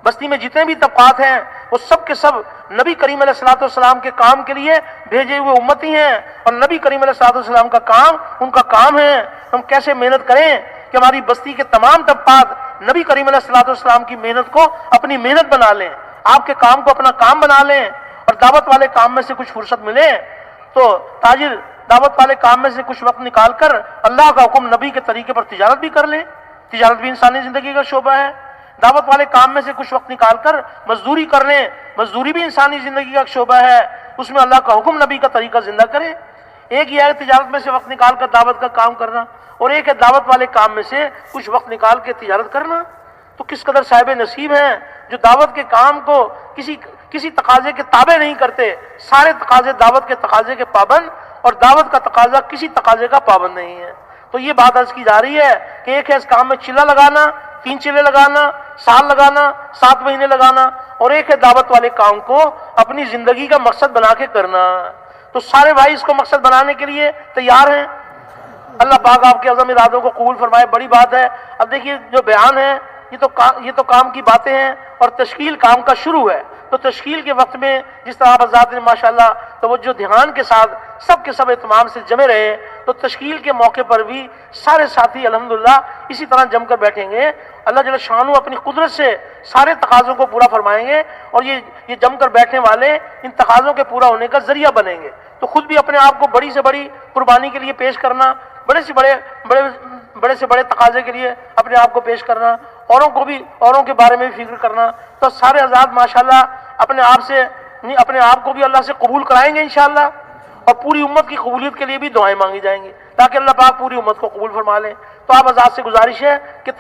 بستی میں جتنے بھی طبقات ہیں وہ سب کے سب نبی کریم علیہ الصلوۃ والسلام کے کام کے لیے بھیجے ہوئے امتی ہیں، اور نبی کریم علیہ الصلوۃ والسلام کا کام ان کا کام ہے۔ ہم کیسے محنت کریں کہ ہماری بستی کے تمام طبقات نبی کریم علیہ الصلوۃ والسلام کی محنت کو اپنی محنت بنا لیں، آپ کے کام کو اپنا کام بنا لیں، اور دعوت والے کام میں سے کچھ فرصت ملے تو تاجر دعوت والے کام میں سے کچھ وقت نکال کر اللہ کا حکم نبی کے طریقے پر تجارت بھی کر لیں۔ تجارت بھی انسانی زندگی کا شعبہ ہے۔ دعوت والے کام میں سے کچھ وقت نکال کر مزدوری کر لیں، مزدوری بھی انسانی زندگی کا شعبہ ہے، اس میں اللہ کا حکم نبی کا طریقہ زندہ کریں۔ ایک ہی ہے تجارت میں سے وقت نکال کر دعوت کا کام کرنا، اور ایک ہے دعوت والے کام میں سے کچھ وقت نکال کے تجارت کرنا۔ تو کس قدر صاحب نصیب ہیں جو دعوت کے کام کو کسی تقاضے کے تابع نہیں کرتے، سارے تقاضے دعوت کے تقاضے کے پابند، اور دعوت کا تقاضا کسی تقاضے کا پابند نہیں ہے۔ تو یہ بات عرض کی جا رہی ہے کہ ایک ہے اس کام میں چلہ لگانا، 3 چلے لگانا، سال لگانا، 7 مہینے لگانا، اور ایک ہے دعوت والے کام کو اپنی زندگی کا مقصد بنا کے کرنا۔ تو سارے بھائی اس کو مقصد بنانے کے لیے تیار ہیں؟ اللہ پاک آپ کے عظم ارادوں کو قبول فرمائے، بڑی بات ہے۔ اب دیکھیے جو بیان ہے یہ تو کام کی باتیں ہیں، اور تشکیل کام کا شروع ہے۔ تو تشکیل کے وقت میں جس طرح آپ حضرات نے ماشاءاللہ توجہ دھیان کے ساتھ سب کے سب اہتمام سے جمے رہے، تو تشکیل کے موقع پر بھی سارے ساتھی الحمدللہ اسی طرح جم کر بیٹھیں گے۔ اللہ جل شانہ اپنی قدرت سے سارے تقاضوں کو پورا فرمائیں گے، اور یہ جم کر بیٹھنے والے ان تقاضوں کے پورا ہونے کا ذریعہ بنیں گے۔ تو خود بھی اپنے آپ کو بڑی سے بڑی قربانی کے لیے پیش کرنا، بڑے سے بڑے تقاضے کے لیے اپنے آپ کو پیش کرنا، اوروں کے بارے میں بھی فکر کرنا۔ تو سارے حضرات ماشاءاللہ اپنے آپ کو بھی اللہ سے قبول کرائیں گے انشاءاللہ، اور پوری امت کی قبولیت کے لیے بھی دعائیں مانگی جائیں گی تاکہ اللہ پاک پوری امت کو قبول فرما لیں۔ تو آپ حضرات سے گزارش ہے کہ